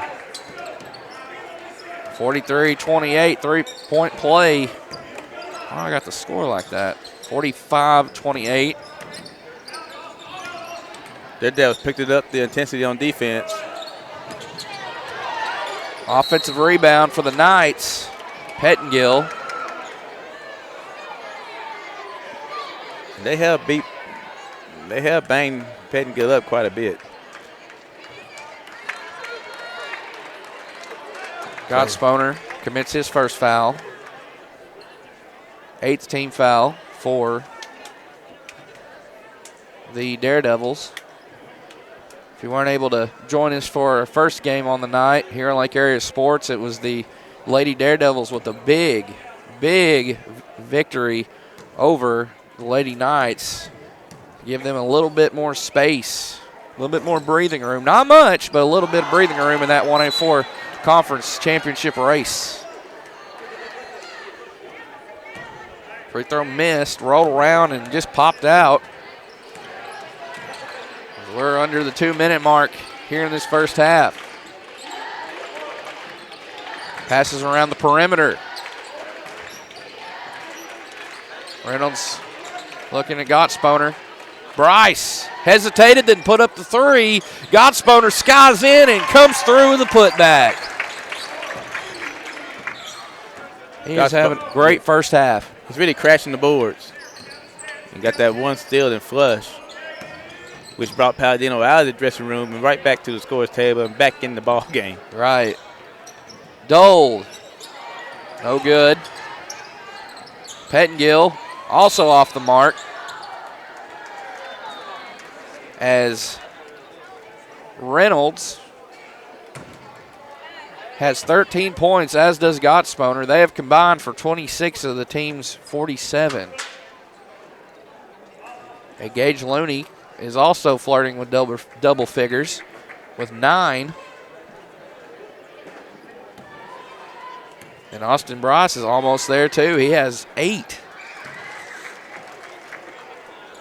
43-28, three-point play. Oh, I got the score like that. 45-28. Their Devils picked it up, the intensity on defense. Offensive rebound for the Knights. Pettingill. They have banged Pettingill up quite a bit. Gottsponer commits his first foul. 8th team foul for the Daredevils. If you weren't able to join us for our first game on the night here in Lake Area Sports, it was the Lady Daredevils with a big big victory over the Lady Knights. Give them a little bit more space, a little bit more breathing room. Not much, but a little bit of breathing room in that 1A4 conference championship race. Free throw missed, rolled around, and just popped out. We're under the 2-minute mark here in this first half. Passes around the perimeter. Reynolds looking at Gottsponer. Bryce hesitated, then put up the three. Gottsponer skies in and comes through with a putback. He's having a great first half. He's really crashing the boards. He got that one steal and flush, which brought Palladino out of the dressing room and right back to the scorer's table and back in the ball game. Right. Dole, no good. Pettengill also off the mark as Reynolds has 13 points, as does Gottsponer. They have combined for 26 of the team's 47. And Gage Looney is also flirting with double figures with 9. And Austin Bryce is almost there too. He has 8.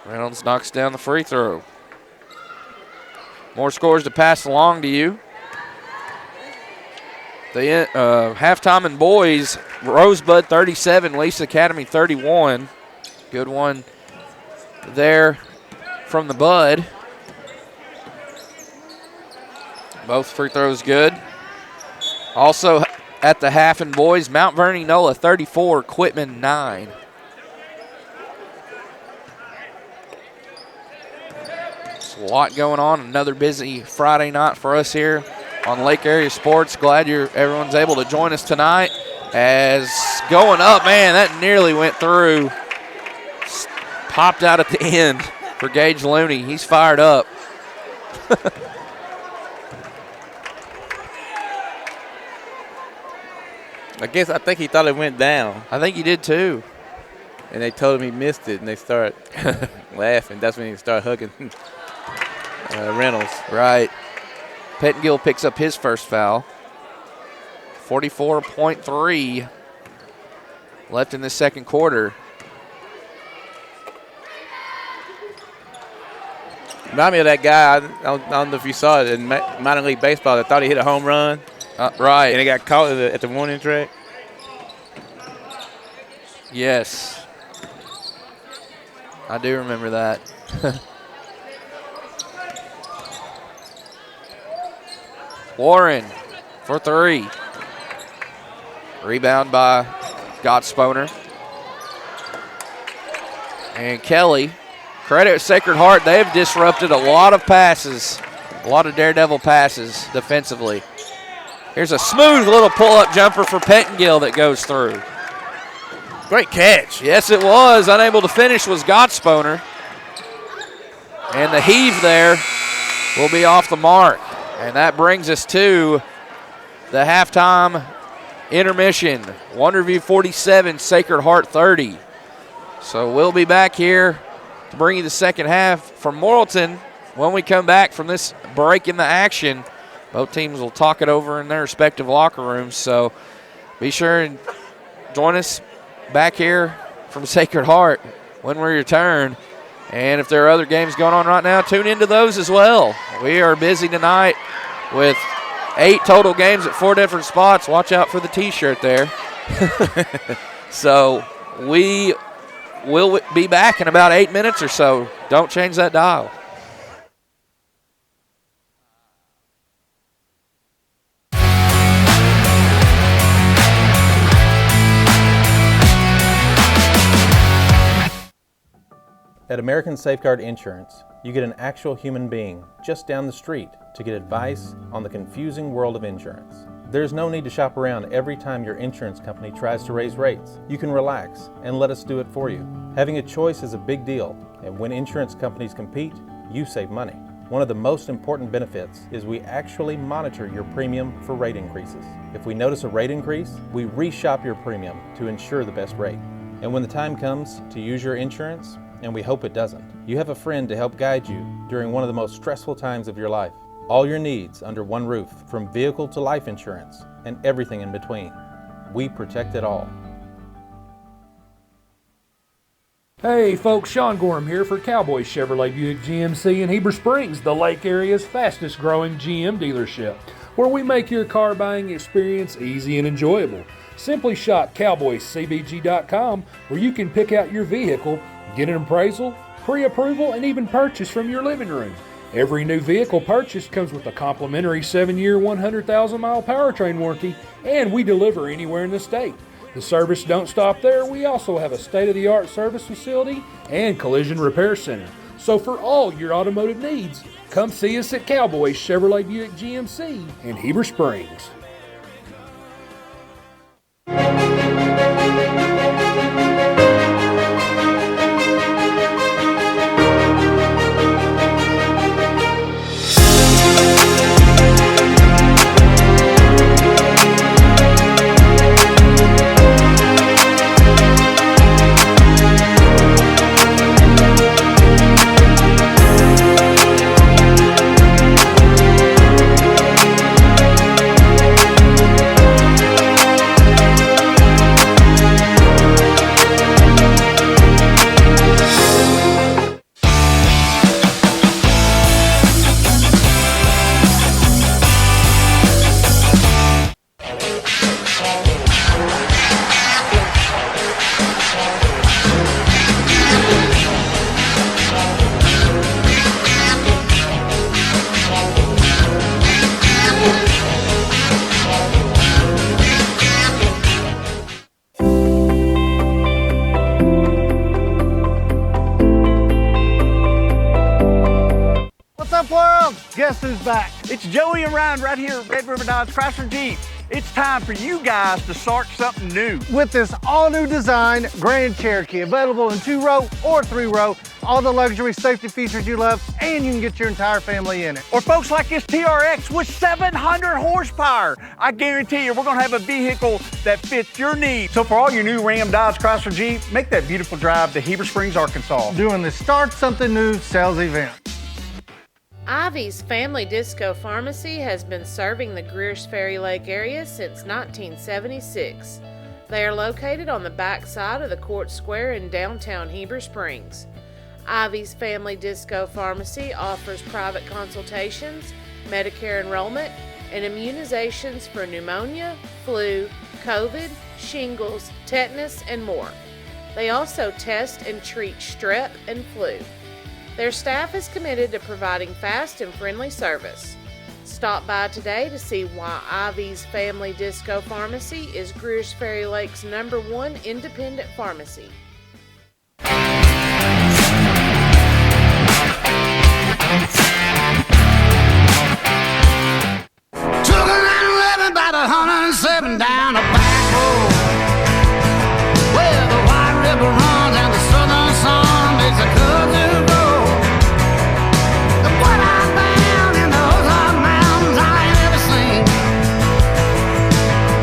Reynolds knocks down the free throw. More scores to pass along to you. The halftime in boys, Rosebud 37, Lisa Academy 31. Good one there from the Bud. Both free throws good. Also at the half in boys, Mount Vernon Nola 34, Quitman 9. There's a lot going on. Another busy Friday night for us here on Lake Area Sports. Glad everyone's able to join us tonight. As going up, man, that nearly went through. Popped out at the end for Gage Looney. He's fired up. I think he thought it went down. I think he did too. And they told him he missed it, and they start laughing. That's when he started hugging Reynolds. Right. Pettengill picks up his first foul. 44.3 left in the second quarter. Remind me of that guy, I don't know if you saw it, in minor league baseball that thought he hit a home run. Right. And he got caught at the warning track. Yes. I do remember that. Warren for 3. Rebound by Gottsponer. And Kelly. Credit Sacred Heart. They've disrupted a lot of passes, a lot of daredevil passes defensively. Here's a smooth little pull-up jumper for Pettengill that goes through. Great catch. Yes, it was. Unable to finish was Gottsponer. And the heave there will be off the mark. And that brings us to the halftime intermission. Wonderview 47, Sacred Heart 30. So we'll be back here to bring you the second half from Morrilton. When we come back from this break in the action, both teams will talk it over in their respective locker rooms. So be sure and join us back here from Sacred Heart when we return. And if there are other games going on right now, tune into those as well. We are busy tonight with 8 total games at 4 different spots. Watch out for the T-shirt there. So we will be back in about 8 minutes or so. Don't change that dial. At American Safeguard Insurance, you get an actual human being just down the street to get advice on the confusing world of insurance. There's no need to shop around every time your insurance company tries to raise rates. You can relax and let us do it for you. Having a choice is a big deal, and when insurance companies compete, you save money. One of the most important benefits is we actually monitor your premium for rate increases. If we notice a rate increase, we reshop your premium to ensure the best rate. And when the time comes to use your insurance, and we hope it doesn't, you have a friend to help guide you during one of the most stressful times of your life. All your needs under one roof, from vehicle to life insurance, and everything in between. We protect it all. Hey folks, Sean Gorham here for Cowboy Chevrolet Buick GMC in Heber Springs, the Lake area's fastest growing GM dealership, where we make your car buying experience easy and enjoyable. Simply shop cowboycbg.com, where you can pick out your vehicle, get an appraisal, pre-approval, and even purchase from your living room. Every new vehicle purchased comes with a complimentary 7-year, 100,000-mile powertrain warranty, and we deliver anywhere in the state. The service don't stop there. We also have a state-of-the-art service facility and collision repair center. So for all your automotive needs, come see us at Cowboy Chevrolet Buick GMC in Heber Springs. What's up, world? Guess who's back? It's Joey and Ryan right here at Red River Dodge Chrysler Jeep. It's time for you guys to start something new. With this all-new design Grand Cherokee, available in 2-row or 3-row, all the luxury safety features you love, and you can get your entire family in it. Or folks like this TRX with 700 horsepower. I guarantee you we're gonna have a vehicle that fits your needs. So for all your new Ram, Dodge, Chrysler, Jeep, make that beautiful drive to Heber Springs, Arkansas. Doing the Start Something New sales event. Ivy's Family Disco Pharmacy has been serving the Greer's Ferry Lake area since 1976. They are located on the back side of the Court Square in downtown Heber Springs. Ivy's Family Disco Pharmacy offers private consultations, Medicare enrollment, and immunizations for pneumonia, flu, COVID, shingles, tetanus, and more. They also test and treat strep and flu. Their staff is committed to providing fast and friendly service. Stop by today to see why Ivy's Family Disco Pharmacy is Greer's Ferry Lake's #1 independent pharmacy. Took a 911 about 107 down a back road, where the White River runs and the southern sun makes a country road. What I found in those hot mountains I ain't ever seen.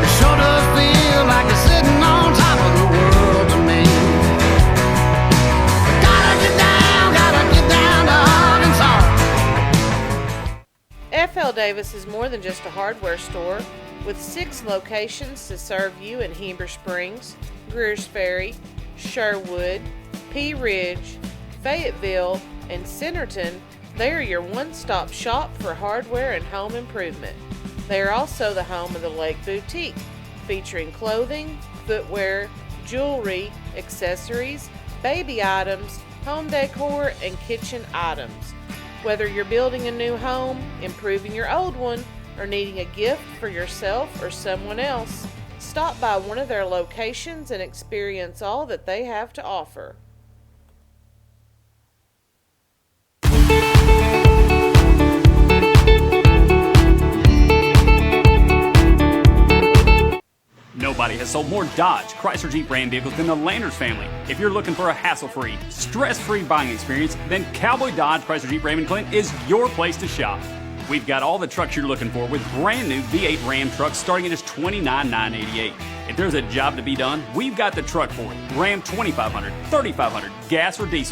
It sure does feel like it's sitting on top of the world to me. Gotta get down to Arkansas. FL Davis is more than just a hardware store, with 6 locations to serve you in Heber Springs, Greer's Ferry, Sherwood, Pea Ridge, Fayetteville, and Centerton. They are your one-stop shop for hardware and home improvement. They are also the home of the Lake Boutique, featuring clothing, footwear, jewelry, accessories, baby items, home decor, and kitchen items. Whether you're building a new home, improving your old one, or needing a gift for yourself or someone else, stop by one of their locations and experience all that they have to offer. Nobody has sold more Dodge, Chrysler, Jeep, Ram vehicles than the Landers family. If you're looking for a hassle-free, stress-free buying experience, then Cowboy Dodge, Chrysler, Jeep, Ram & Clinton is your place to shop. We've got all the trucks you're looking for with brand new V8 Ram trucks starting at just $29,988. If there's a job to be done, we've got the truck for it. Ram 2500, 3500, gas or diesel,